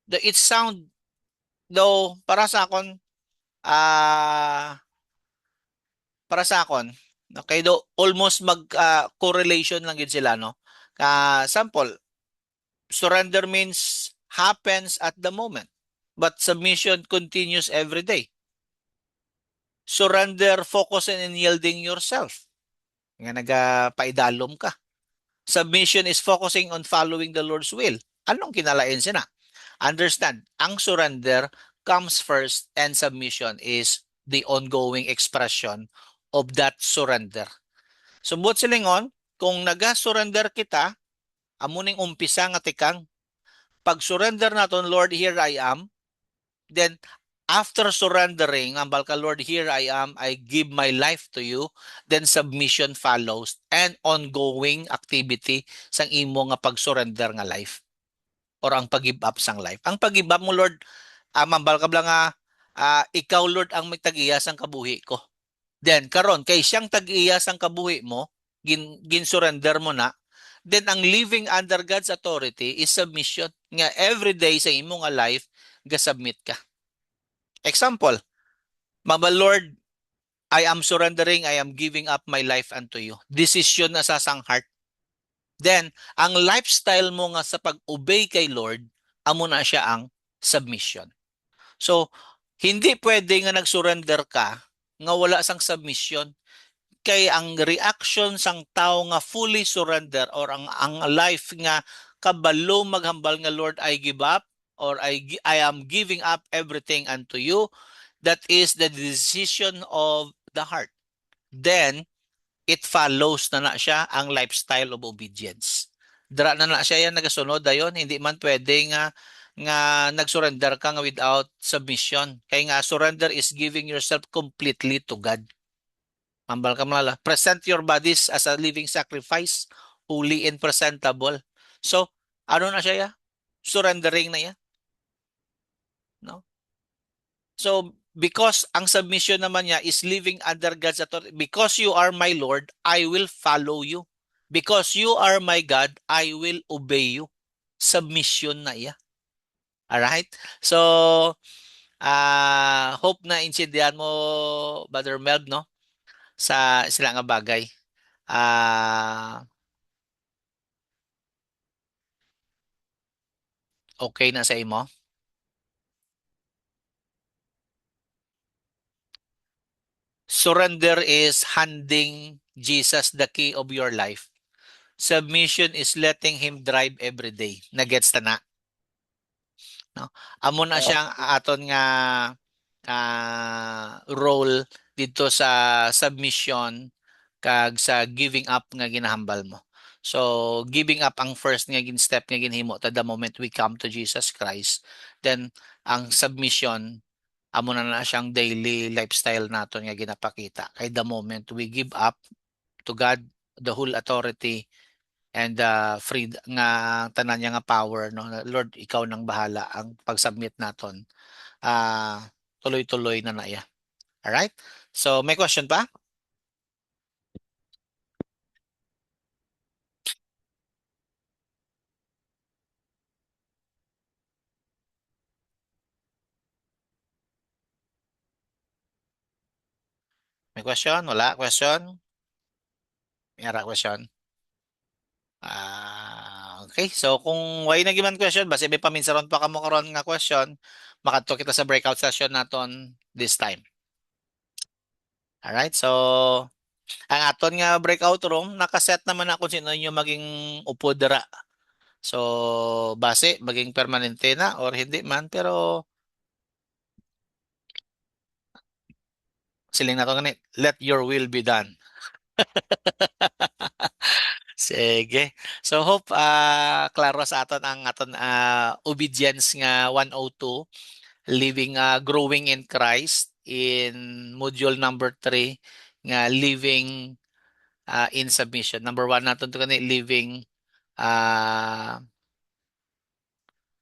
It sound though para sa akon okay do almost mag correlation lang gid sila no. Sample, surrender means happens at the moment, but submission continues every day. Surrender focus in yielding yourself. Nga nagapaidalom ka. Submission is focusing on following the Lord's will. Anong kinalain sina? Understand, ang surrender comes first and submission is the ongoing expression of that surrender. Subot silingon, kung naga-surrender kita, amuning umpisa nga tikang, pag-surrender naton, Lord, here I am, then after surrendering, ambal ka, Lord, here I am, I give my life to you, then submission follows and ongoing activity sang imo nga pag-surrender nga life or ang pag-give up sang life. Ang pag-give up mo, Lord, mambal ka blang ikaw, Lord, ang may tag-iya sang kabuhi ko. Then, karon kay siyang tag-iya sang kabuhi mo, gin-surrender mo na, then ang living under God's authority is submission. Nga every day sa imo nga life, ga-submit ka. Example, Mama Lord, I am surrendering, I am giving up my life unto you. Decision na sa sang heart. Then, ang lifestyle mo nga sa pag-obey kay Lord, amo na siya ang submission. So, hindi pwede nga nag-surrender ka nga wala sang submission. Kay ang reaction sang tao nga fully surrender or ang life nga kabalo maghambal nga Lord, I give up or I am giving up everything unto you, that is the decision of the heart. Then, it follows na siya ang lifestyle of obedience. Dara na siya yan nagasunod dayon, hindi man pwede nga nag-surrender ka nga without submission. Kaya nga surrender is giving yourself completely to God. Mambal ka malala. Present your bodies as a living sacrifice, holy and presentable. So, ano na siya ya? Surrendering na ya. No? So, because ang submission naman niya is living under God's authority. Because you are my Lord, I will follow you. Because you are my God, I will obey you. Submission na iya. Alright? So, hope na intindihan mo, Brother Melb, no? Sa sila nga bagay. Okay na sa imo? Surrender is handing Jesus the key of your life. Submission is letting Him drive every day. Nagets ta na? No? Amo na siyang aton nga role dito sa submission kag sa giving up nga ginahambal mo. So, giving up ang first nga step nga ginhimo ta the moment we come to Jesus Christ. Then, ang submission, amo na siyang daily lifestyle naton nga ginapakita. Kay the moment we give up to God, the whole authority, and free nga tanan niya nga power, no? Lord, ikaw nang bahala ang pag-submit naton. Tuloy-tuloy na iya. Alright? So, may question pa? May question? Wala? Question? May ara question? Okay. So, kung way na giman question, basta may paminsaron pa kamo karon nga question, makadto kita sa breakout session naton this time. Alright? So, ang aton nga breakout room, nakaset naman na kung sino inyo maging upo dira. So, base, maging permanente na or hindi man, pero siling na to ganit, let your will be done. Sige. So hope klaro sa aton ang aton obedience nga 102, living growing in Christ, in module number 3 nga living in submission. Number 1 naton to kani living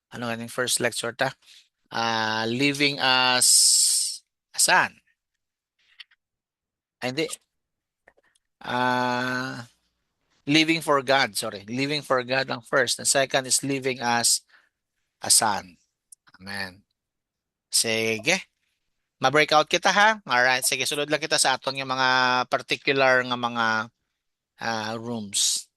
ano ganing first lecture ta? Living as saan? Hindi. Living for God, sorry. Living for God ang first. The second is living as a son. Amen. Sige. Ma-breakout kita ha. Alright. Sige, sunod lang kita sa atong yung mga particular nga mga rooms.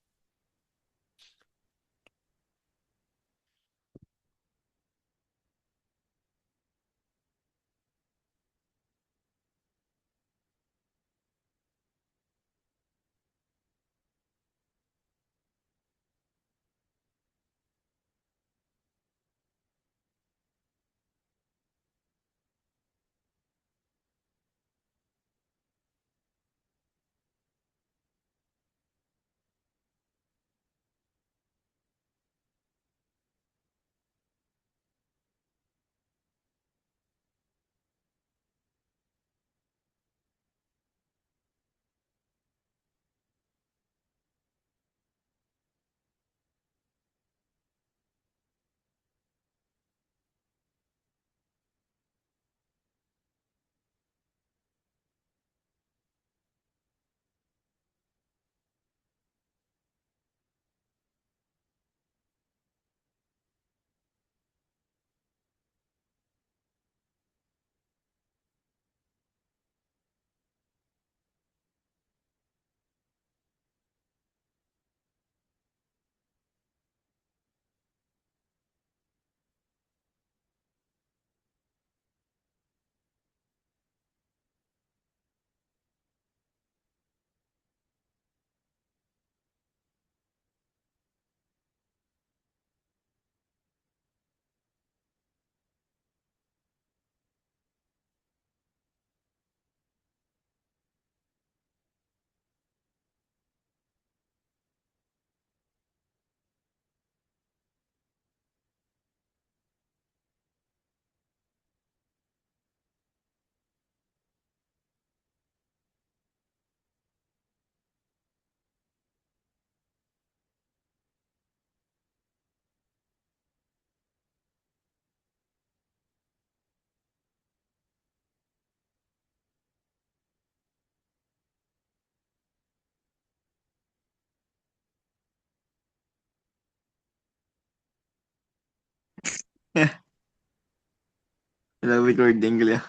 Walang recording ko lang.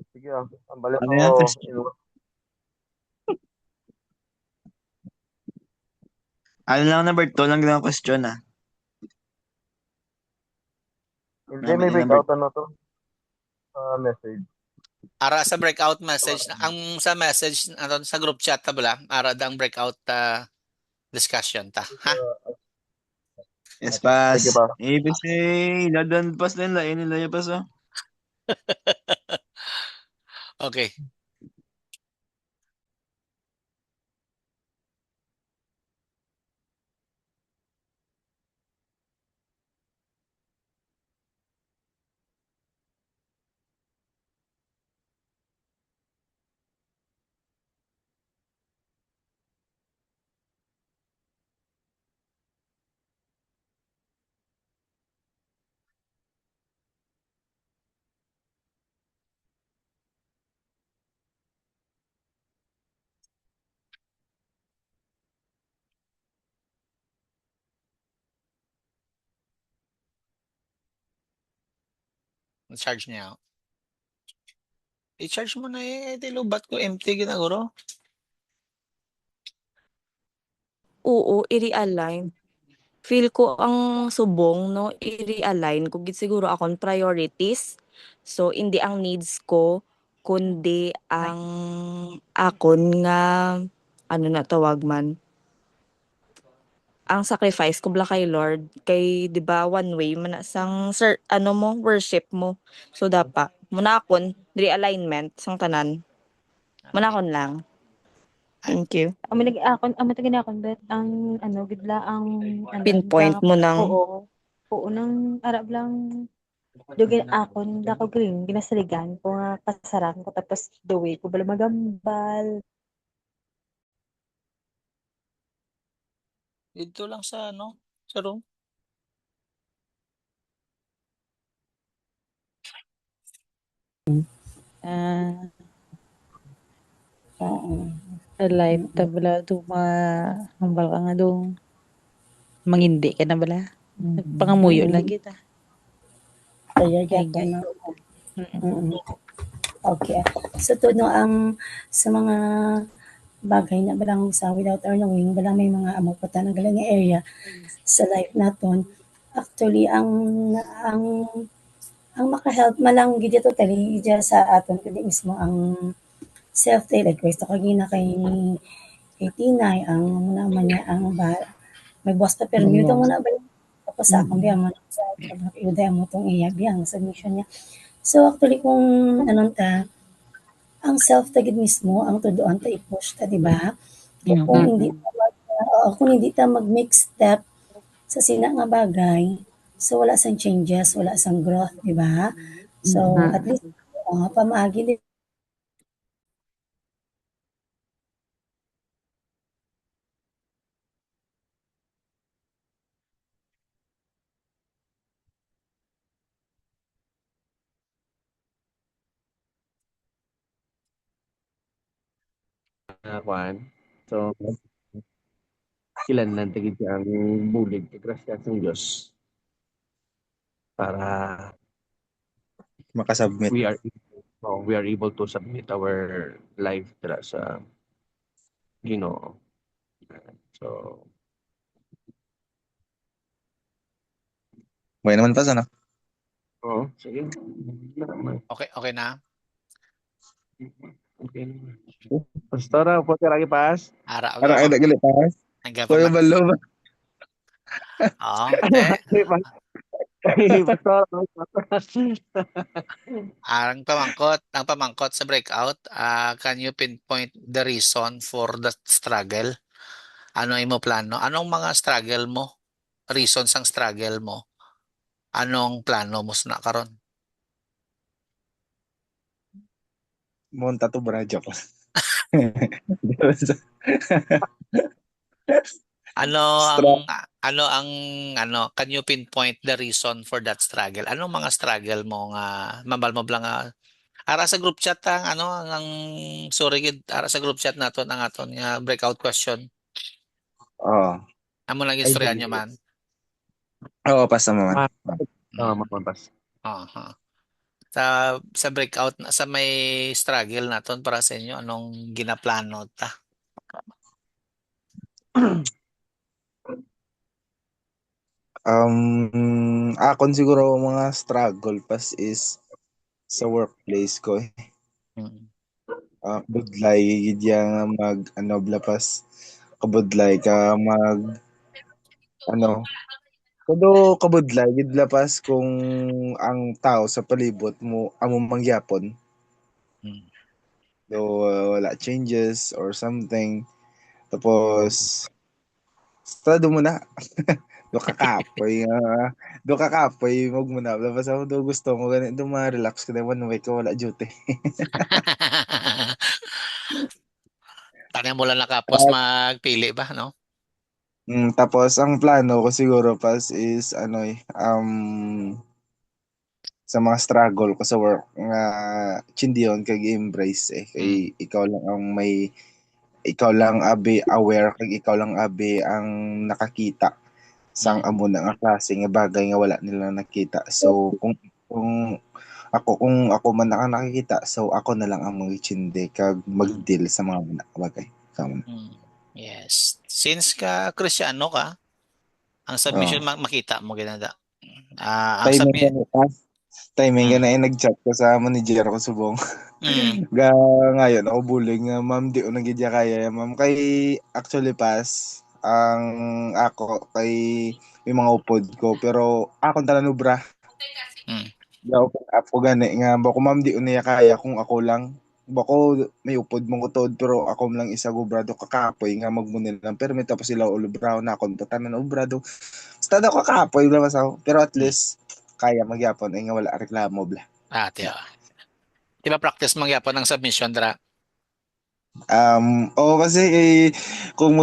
Sige, ang balik Ano ko. yan? Question? Ano lang number 2 lang ang question Hindi, may breakout ano to. Message. Ara sa breakout message, ang sa message aton sa group chat ta bala, ara dang breakout discussion ta, ha? Yes, pass. Sige pa. ABC, ladan pas din lain nila ya pas Okay. Charge niya. I-charge mo na di lubat ko empty ginaguro. Oo, i-realign. Feel ko ang subong, no, i-realign ko gid siguro akong priorities. So, hindi ang needs ko, kundi ang akon nga, ano na tawag man, ang sacrifice kubla kay Lord kay 'di ba one way man na sang worship mo. So dapat muna akon realignment sang tanan. Manakon lang. Thank you. Amo ta ginakon bet ang gidla ang Pinpoint mo ng oo. Oo nang arab lang dugay akon dako green ginasaligan ko nga pasarang ko tapos the way ko bala magambal. Dito lang sa sa room. Oo. Alive ta bala hambal ka nga dong mangindi ka na bala. Pangamuyo lang kita. Kaya gyapon na. Okay. So no ang sa mga bagay na balang sa without our knowing, balang may mga amo pa na galang nga area sa life naton. Actually ang maka-help malang gid totally sa aton kundi mismo ang self-request kagina kay Tinay ang naman niya ang may buwas pa pero mute mo na ba tapos sa akong biyang man sa iuday mo tong iya biyang submission niya. So actually kung ang self tagid mismo ang tuduan ta i-push ta, di ba? Kung hindi ta mag-make step sa sina nga bagay, so wala sang changes, wala sang growth, di ba? So at least pamaagi din Kwan. So, kilanlan tagid ang bulig ti grasya sang Dios para Makasubmit. we are able to submit our life tira sa Ginoo. So, May naman pa sana. oo, sige. Okay na. Okay. Pastora, po ka lagi pas. Ara Ara ada gali pas. Koyo balo ba? Oo. Ang pamangkot sa breakout, can you pinpoint the reason for the struggle? Ano imo plano? Anong mga struggle mo? Reason sang struggle mo? Anong plano mo sa karon? Monta to brajo ko. Can you pinpoint the reason for that struggle? Anong mga struggle mo nga mabalmob lang ara sa group chat ang sorry gid ara sa group chat naton ang aton nga breakout question. Oh. Amo lang istorya nyo man. Oo, pas naman. Mapas. Sa breakout sa may struggle naton para sa inyo anong ginaplano ta? Akon siguro mga struggle pas is sa workplace ko. Budlay gid yang blapas kabudlay ka kudo kabudlay gid lapas kung ang tao sa palibot mo amo mangyapon. Do wala changes or something. Tapos estado mo na. do kakapoy wag mo na labas ako do gusto mo ganito ma-relax ka naman way ka wala duty. Tanya mo lang nakapos magpili ba, no? Tapos ang plano ko siguro pas is sa mga struggle ko sa work nga chindiyon kag embrace kay ikaw lang abi aware kag ikaw lang abi ang nakakita sang amo na nga klase nga bagay nga wala nila nakita. So kung ako man nakakita, so ako na lang ang mag-chindi kag mag-deal sa mga bagay. Yes. Since ka Kristiyano ka, ang submission makita mo ginada. Ang timing na nag-chat ko sa manager ko subong. Ngayon ako bulig nga ma'am di unang gidya kaya ma'am kay actually pas ang ako kay may mga upod ko pero akong tanan ubra. Mm. Daw ako gani nga bako ma'am di uniya kaya kung ako lang. Bako may upod mong utod pero ako lang isa gubrado kakapoy nga magmunil lang pero may tapos sila ulo brown na akong tanan ubrado. Basta daw kakapoy lang masaw pero at least kaya magyapon ay nga wala reklamo bla. Tiyo. Di ba practice mangyapon ng submission, dra? Oo kasi kung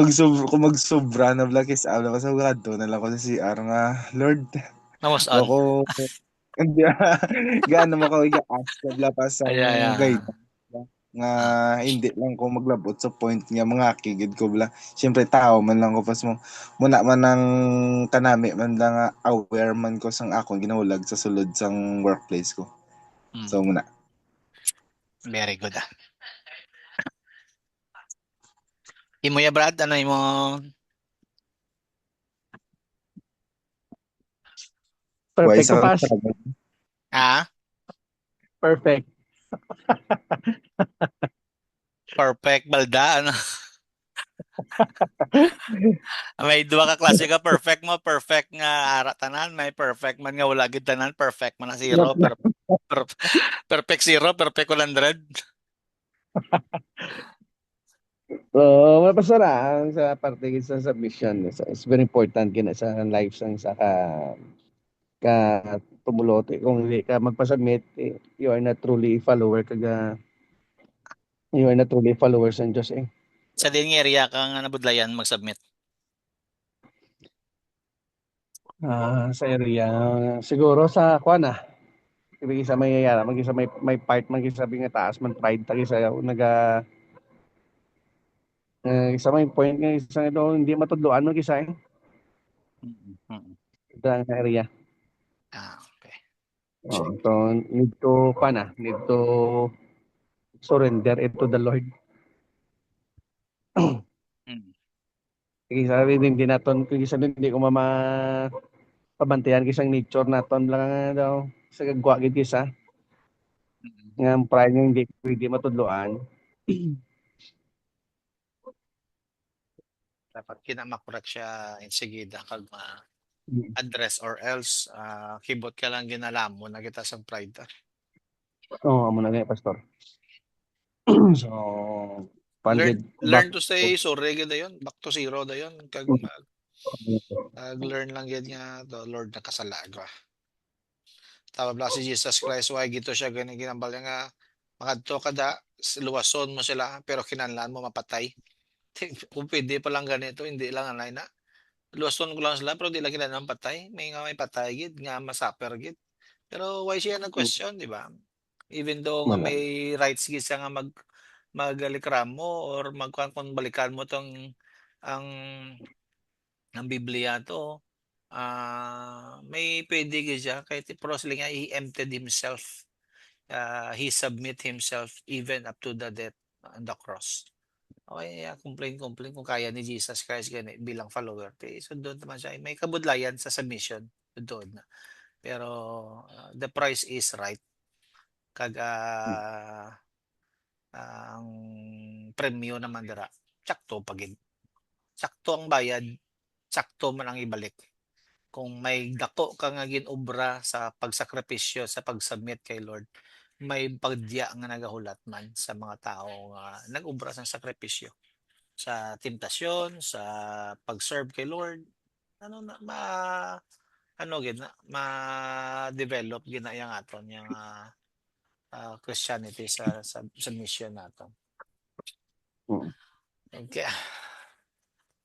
magsobra na vlog is alam ko sa grado na lang ko sa CR nga Lord Namos on. bako hindi gaano mo ko i-ask ka bla pa sa Ay, ay, guide nga hindi lang ko maglabot sa point nga mga kigid ko bla syempre tao man lang ko pas mo muna man ang kanami man lang nga aware man ko sang akong ginaulag sa sulod sang workplace ko so muna Very good. Imo ya, Brad, ano imo? why Perfect ko sa pass. Perfect. Perfect balda, ano? May duha ka klase ka perfect mo, perfect nga ara tanan, may perfect man nga wala gid tanan, perfect man na zero, per, perfect zero, perfect 100. So, mapasa lang sa parte sa submission. It's very important kina sa life sang sa ka tumulote. Kung hindi ka magpa-submit, you are not truly follower kaga you are not truly followers ng Diyos eh. Sa din nga area ka nga nabudlayan mag-submit. Sa area siguro sa kuan ibig isa may yara, mag-isa may part mag-isabi nga taas man pride tagi sa naga isa may point nga isa ito hindi matudloan mo kisa sa area. Okay. So need to need to surrender it to the Lord. Kaya sabi hindi naton kung isa hindi ko pabantayan kisang nature naton lang nga daw sa gagwa gid kisa nga pride nga hindi matudloan. Dapat kinamakurat siya insigida kag address or else kibot ka lang ginalam mo na kita sa pride. Amo na nga pastor. So learn to say sorry gid dayon, back to zero dayon kag learn lang gid nga the Lord nakasalaga. Tawag lang si Jesus Christ why gito siya gani ginambal nga makadto kada luwason mo sila pero kinahanglan mo mapatay. Kung pwede pa lang ganito, hindi lang anay na. Luwason ko lang sila pero di lang kinahanglan patay. May nga may patay gid nga masaper gid. Pero why siya nag-question, di ba? Even though nga may rights gid siya nga magalikramo or kung balikan mo tong ang Biblia to may pwede gid siya kahit prosely nga he emptied himself. He submit himself even up to the death on the cross. Okay, complain kung kaya ni Jesus Christ gani bilang follower. So doon naman siya may kabudlayan sa submission doon na. Pero the price is right. Kag ang premyo naman dira sakto pagid. Sakto ang bayad, sakto man ang ibalik. Kung may dako ka nga ginobra sa pagsakripisyo sa pag-submit kay Lord, may pagdiya nga nagahulat man sa mga tao nga nag-obra sa sakripisyo sa temptasyon, sa pag-serve kay Lord. Ano na ano gid na ma-develop gid na yang aton yang Christianity sa mission nato. Okay.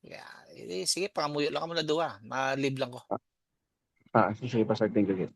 Yeah. Sige, pangamuyo lang ka muna duwa. Ma-leave lang ko. Sige, pastor, thank you.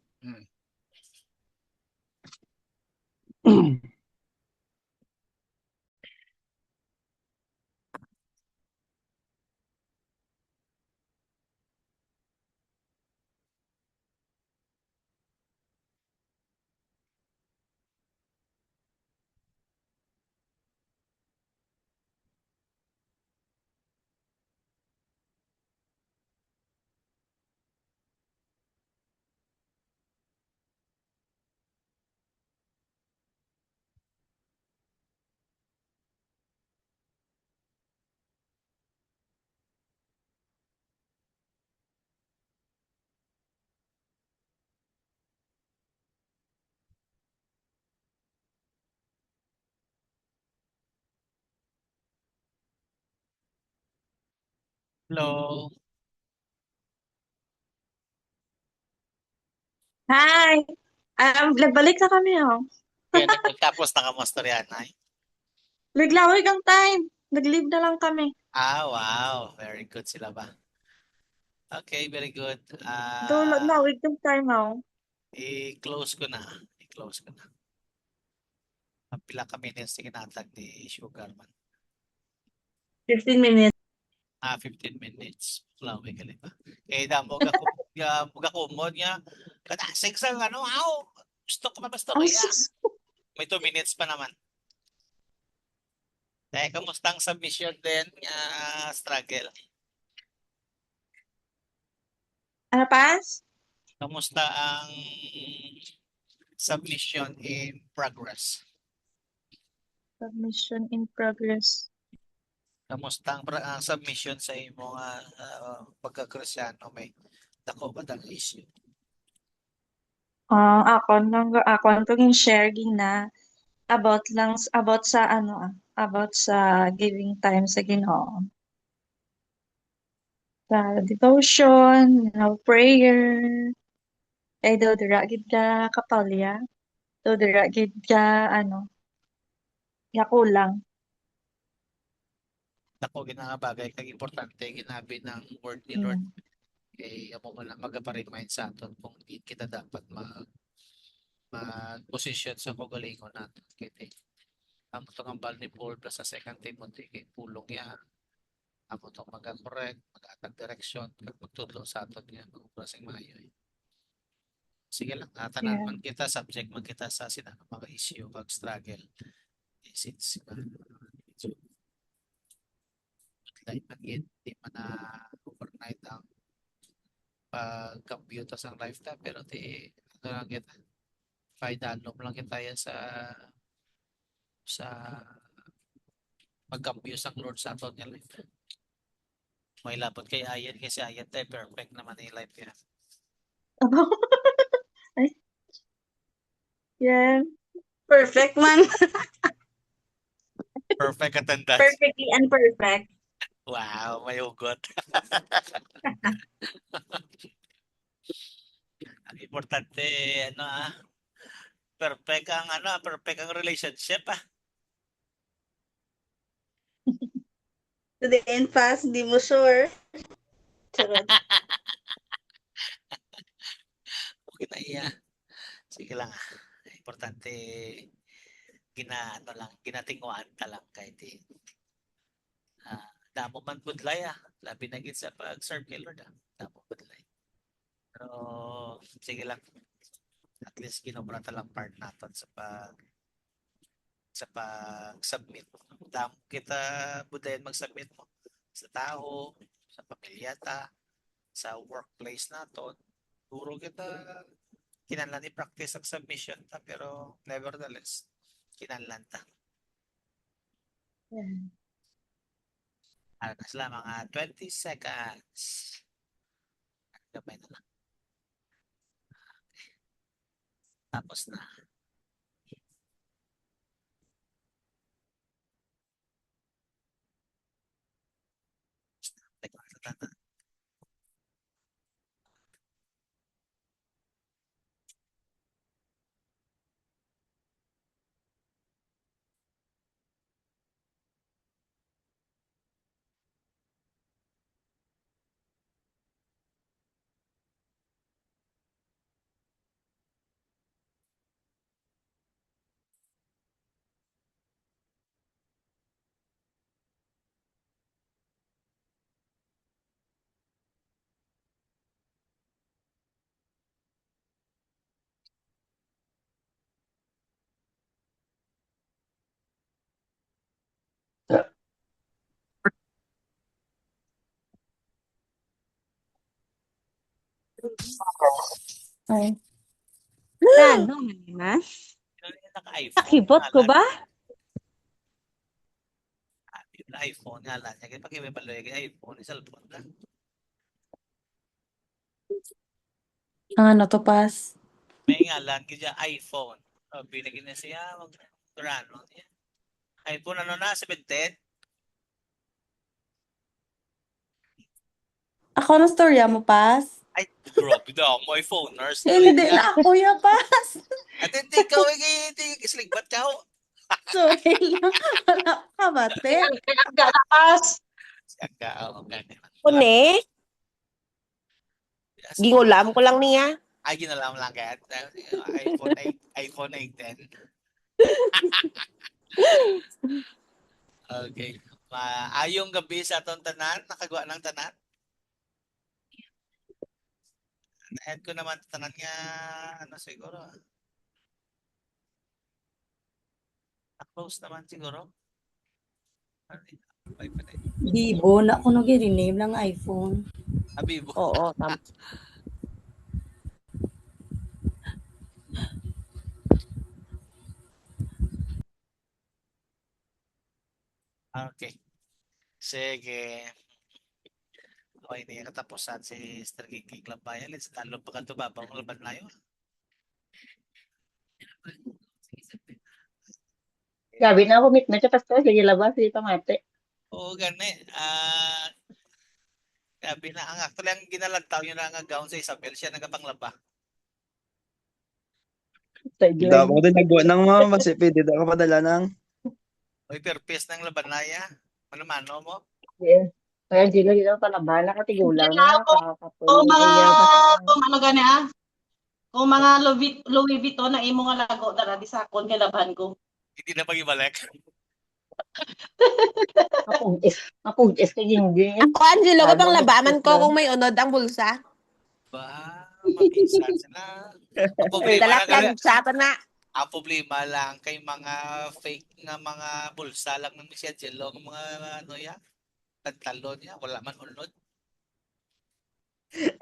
Hello. Hi! Balik na kami, oh. Kaya nagtapos na kamusta yan, ay? Naglawig ang time. Nag-leave na lang kami. Wow. Very good sila ba? Okay, very good. Lawig ang time, oh. I-close ko na. I-close ko na. Pila ka minutes na kinatag ni Sugar man. 15 minutes. 15 minutes. Lawi ka ba? Eh, damo ga kumod niya. Kadasig sa ano, aw. Gusto ko mapastorya. May 2 minutes pa naman. Kamusta ang submission din? Struggle. Ano, Pas? Kamusta ang submission in progress? Submission in progress. Kamusta ang submission sa imong pagka-Kristyano? May dako ba dang issue? Ako itong share na about sa giving time sa Ginoo. Sa devotion, prayer, ay daw dira gid ka kapalya. Daw dira gid ka kulang. Dako ginabagay kag importante ginabi ng word ni Lord. Amo ko lang magpa-remind sa aton kung di kita dapat mag-position sa kagalingon natin. Kaya amo itong ambal ni Paul plus sa 2 Timothy kay pulong niya. Amo itong mag-correct, mag-atag direction, magtudlo sa aton niya, mag-uprasing maayo. Sige lang, tanan man kita, subject man kita sa sinang mga issue, kag struggle. Since like again, di man na overnight ang pag-compute sa lifetime, pero ano lang kita, faidanom lang kita yan sa pag-compute ang Lord sa aton niya life. May labot kay Ayan kasi Ayan tayo perfect naman yung life niya. Yeah. Perfect man. Perfect attendance. Perfectly imperfect. Wow, may ugot. Ang importante, perfect ang relationship, To the end pass, hindi mo sure. Charot. Okay na iya. Sige lang. Importante, ginatinguan ta lang kahit damo man budlay labi na gid sa pag-serve kay Lord damo budlay. Pero sige lang. At least kinobra ta lang part naton sa pag-submit. Damo kita budayon mag-submit mo sa tao, sa pamilya ta, sa workplace naton. Puro kita kinahanglan i-practice ang submission ta pero nevertheless kinahanglan ta. Ano na sila, mga 20 seconds. Gabay na lang. Tapos na. Ay. Ano, man? Nakibot ko ba? Yung iPhone nga lang. Kaya pag may paloy yung iPhone, cellphone na. Ang ano to, Pas? May nga lang kaya iPhone. Binigyan na siya. Turano. iPhone ano na? 17? Ako na storya mo, Pas? Ay, grabe na mo iPhone nurse. Hindi na ako, ya, Pas. At hindi ka, hindi isligbat ka ho. Sorry lang. Wala ka bate. Kaya lakas. Saka, okay. Kune, gingulam ko lang niya. Ay, ginalam lang kaya. iPhone 8, iPhone 810. Okay. Maayong gabi sa atong tanan, nakagawa ng tanan. Na-add ko naman tanan nga, ano siguro. Na-close naman siguro. Bibo na ko nag-rename ng iPhone. Abibo. Oo, Okay. Sige. Okay, hindi katapusan si Mr. Kiki Club Bayan. Let's talo pa kanto babang laban na yun. Gabi na ako meet na siya pastor. Sige labas, sige tamate. Oo, gani. Sabi na ang actually ang ginalantaw yun ang gown sa Isabel. Siya nagapanglaba. Hindi ako din nagawa ng mga masipi. Dito ako padala ng Oy, purpose ng labanaya. Ano-mano mo? Yeah. Kaya Gino, dito palaban, nakatigulang na. Kung ano gani kung mga Louis Vuitton na imo nga lago dara di sakon kay laban ko. Hindi na pag-ibalik. Mapugis kay Gingging. Ako, Angelo, kapang labaman ko kung may unod ang bulsa. Ba, mag-insan sila. Ang problema lang, Talagang usapan na. ang problema lang kay mga fake nga mga bulsa lang ng Miss Angelo, mga ano yan, pantalon niya, wala man unod.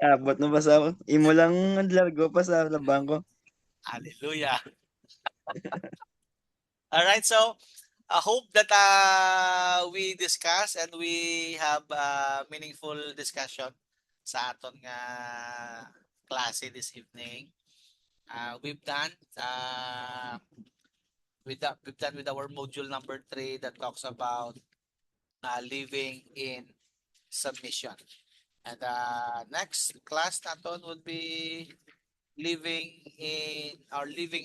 abot na ba sa imo lang largo pa sa labang ko. Hallelujah. All right, so I hope that we discuss and we have meaningful discussion sa aton nga klase this evening. We've done with our module number 3 that talks about living in submission. And next class naton would be living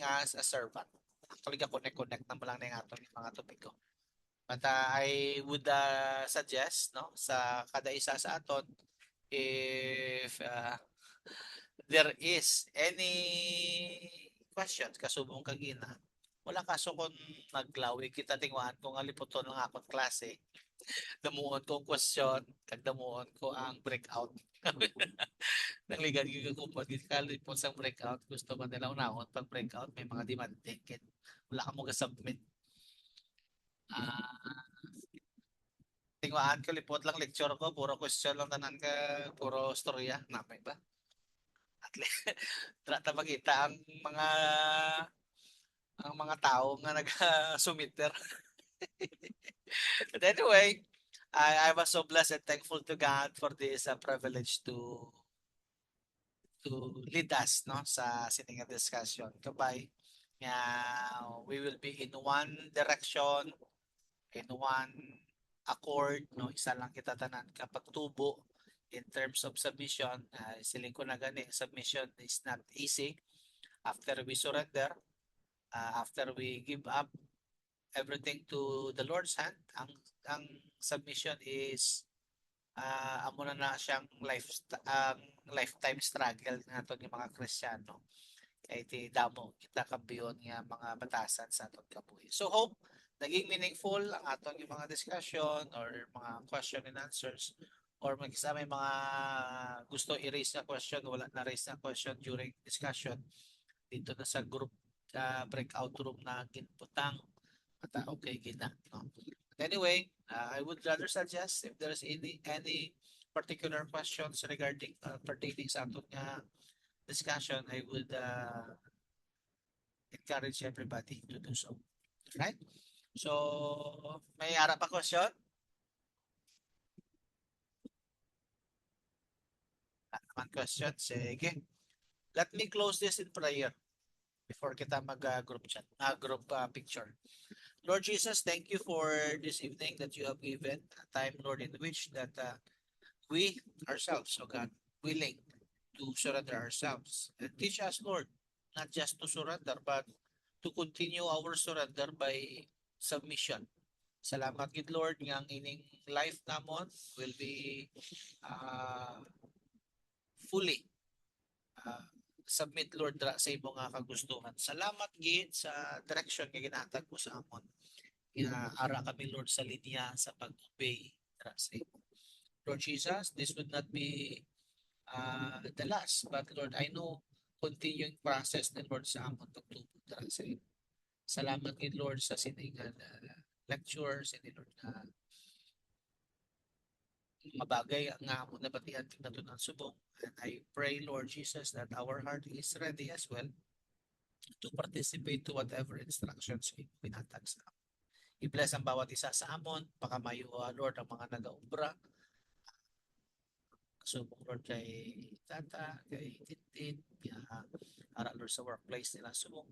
as a servant. Actually, connect na mo lang na yung aton yung mga topiko. But I would suggest sa kada isa sa aton, if there is any questions kasubong kagina, wala kaso kung naglawi kita tingwan kung aliputon ng akong klase. Damuon ko question, kag damuon ko ang breakout. Nangligan ko kung pag-kalipon sa breakout, gusto man nila unahon pag breakout, may mga demand ticket. Wala ka mo ga-submit. Tingwaan ko, lipot lang lecture ko, puro question lang tanan ka, puro storya, napay ba? At least, trata magita ang mga tao nga nag-submitter. But anyway, I was so blessed and thankful to God for this privilege to lead us sa sininga discussion. Kabay, we will be in one direction, in one accord, isa lang kita tanan kapag tubo in terms of submission. Siling ko na gani, submission is not easy. After we surrender, after we give up everything to the Lord's hand, ang submission is amo na siyang lifetime struggle nato ng mga Kristiyano. Kaya iti damo kita kampiyon nga mga batasan sa aton kabuhi. So hope naging meaningful ang aton yung mga discussion or mga question and answers, or magkisa may mga gusto i-raise na question, wala na raise na question during discussion dito na sa group breakout room na ginputang. Okay, gina. Anyway, I would rather suggest if there's any particular questions regarding pertaining sa aton discussion, I would encourage everybody to do so. Right? So, may harap pa question? Naman question? Sige. Let me close this in prayer before kita mag-group chat, group picture. Lord Jesus, thank you for this evening that you have given a time, Lord, in which that we ourselves, oh God, willing to surrender ourselves. And teach us, Lord, not just to surrender, but to continue our surrender by submission. Salamat gid Lord nga ang ining life namon will be uh, fully uh, submit Lord dra sa imo nga kagustuhan. Salamat gid sa direction nga ginahatag mo sa amon. Ara kami Lord sa linya sa pag-obey dra sa imo. Lord Jesus, this would not be the last, but Lord, I know continuing process na Lord sa amon pagtubo dra sa imo. Salamat gid Lord sa siningan lectures and Lord na mabagay nga mo nabatian tingnan ng subong. And I pray Lord Jesus that our heart is ready as well to participate to whatever instructions pinatag sa amon. I-bless ang bawat isa sa amon, pakamayo Lord ang mga nag-aubra. Subong Lord kay Tata, kay Tintin, ara Lord sa workplace nila subong.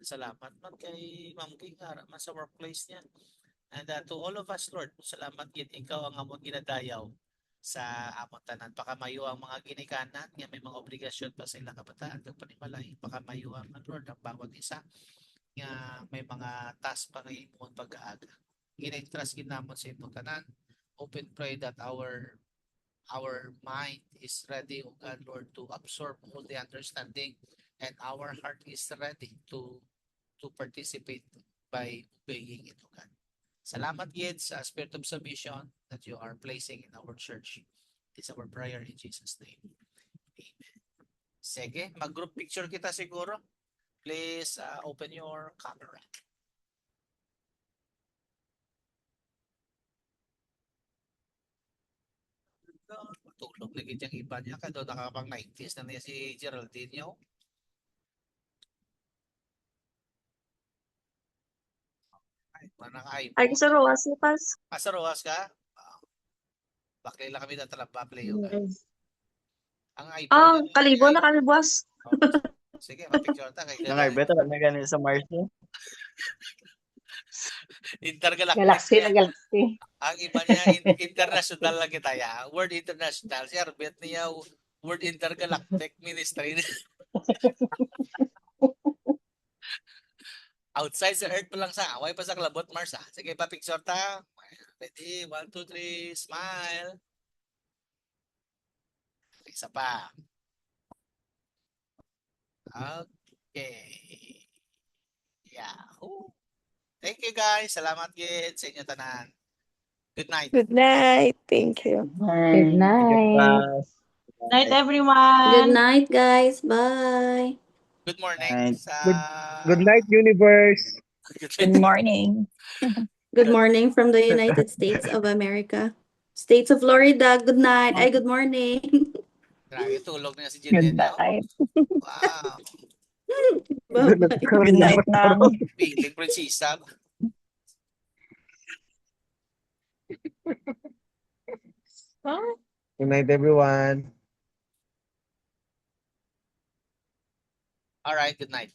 Salamat man kay Ma'am King ara man sa workplace niya. And to all of us, Lord, salamat gid ikaw ang amon ginadayaw sa amon tanan. Pakamayo ang mga ginikanan nga may mga obligasyon pa sa ilang kabataan ug panimalay. Pakamayo ang Lord ang bawat isa nga may mga task pa nga imong pag-aaga. Ginentrust gid namon sa imong tanan. Open pray that our mind is ready, O God, Lord, to absorb all the understanding, and our heart is ready to participate by obeying it, O God. Salamat gid sa spirit of submission that you are placing in our church. It's our prayer in Jesus' name. Amen. Sige, mag-group picture kita siguro. Please open your camera. Matulog na gid yung iba niya kado nakapang 90s na niya si Geraldine niyo. Ay, manang Ay, iPhone. sa Roas, pas. Sa Roas ka? Bakit lang kami na talaba play ka? Ang iPhone. Kalibo na kami, boss. Sige, mapicture ta kay Nangarbeto na ganun sa Mars niya. Intergalactic. Galaxy na galaxy. Ang iba niya international lang kita ya. Word international. Si Arbet niya word intergalactic ministry. Outside sa Earth pa lang sa away pa sa Klabot Mars ha. Sige pa picture ta. Ready? 1, 2, 3. Smile. Isa pa. Okay. Yahoo. Thank you guys. Salamat gid sa inyo tanan. Good night. Good night. Thank you. Good night. Night, everyone. Good night, guys. Bye. Good morning. Night. Good night, universe. Good morning. Good morning from the United States of America. States of Florida. Good night. Ay, good morning. Grabe, tulog na si Good Jeanette. night. Wow. Bye-bye. Good night na. Piling prinsesa. Good night, everyone. All right, good night.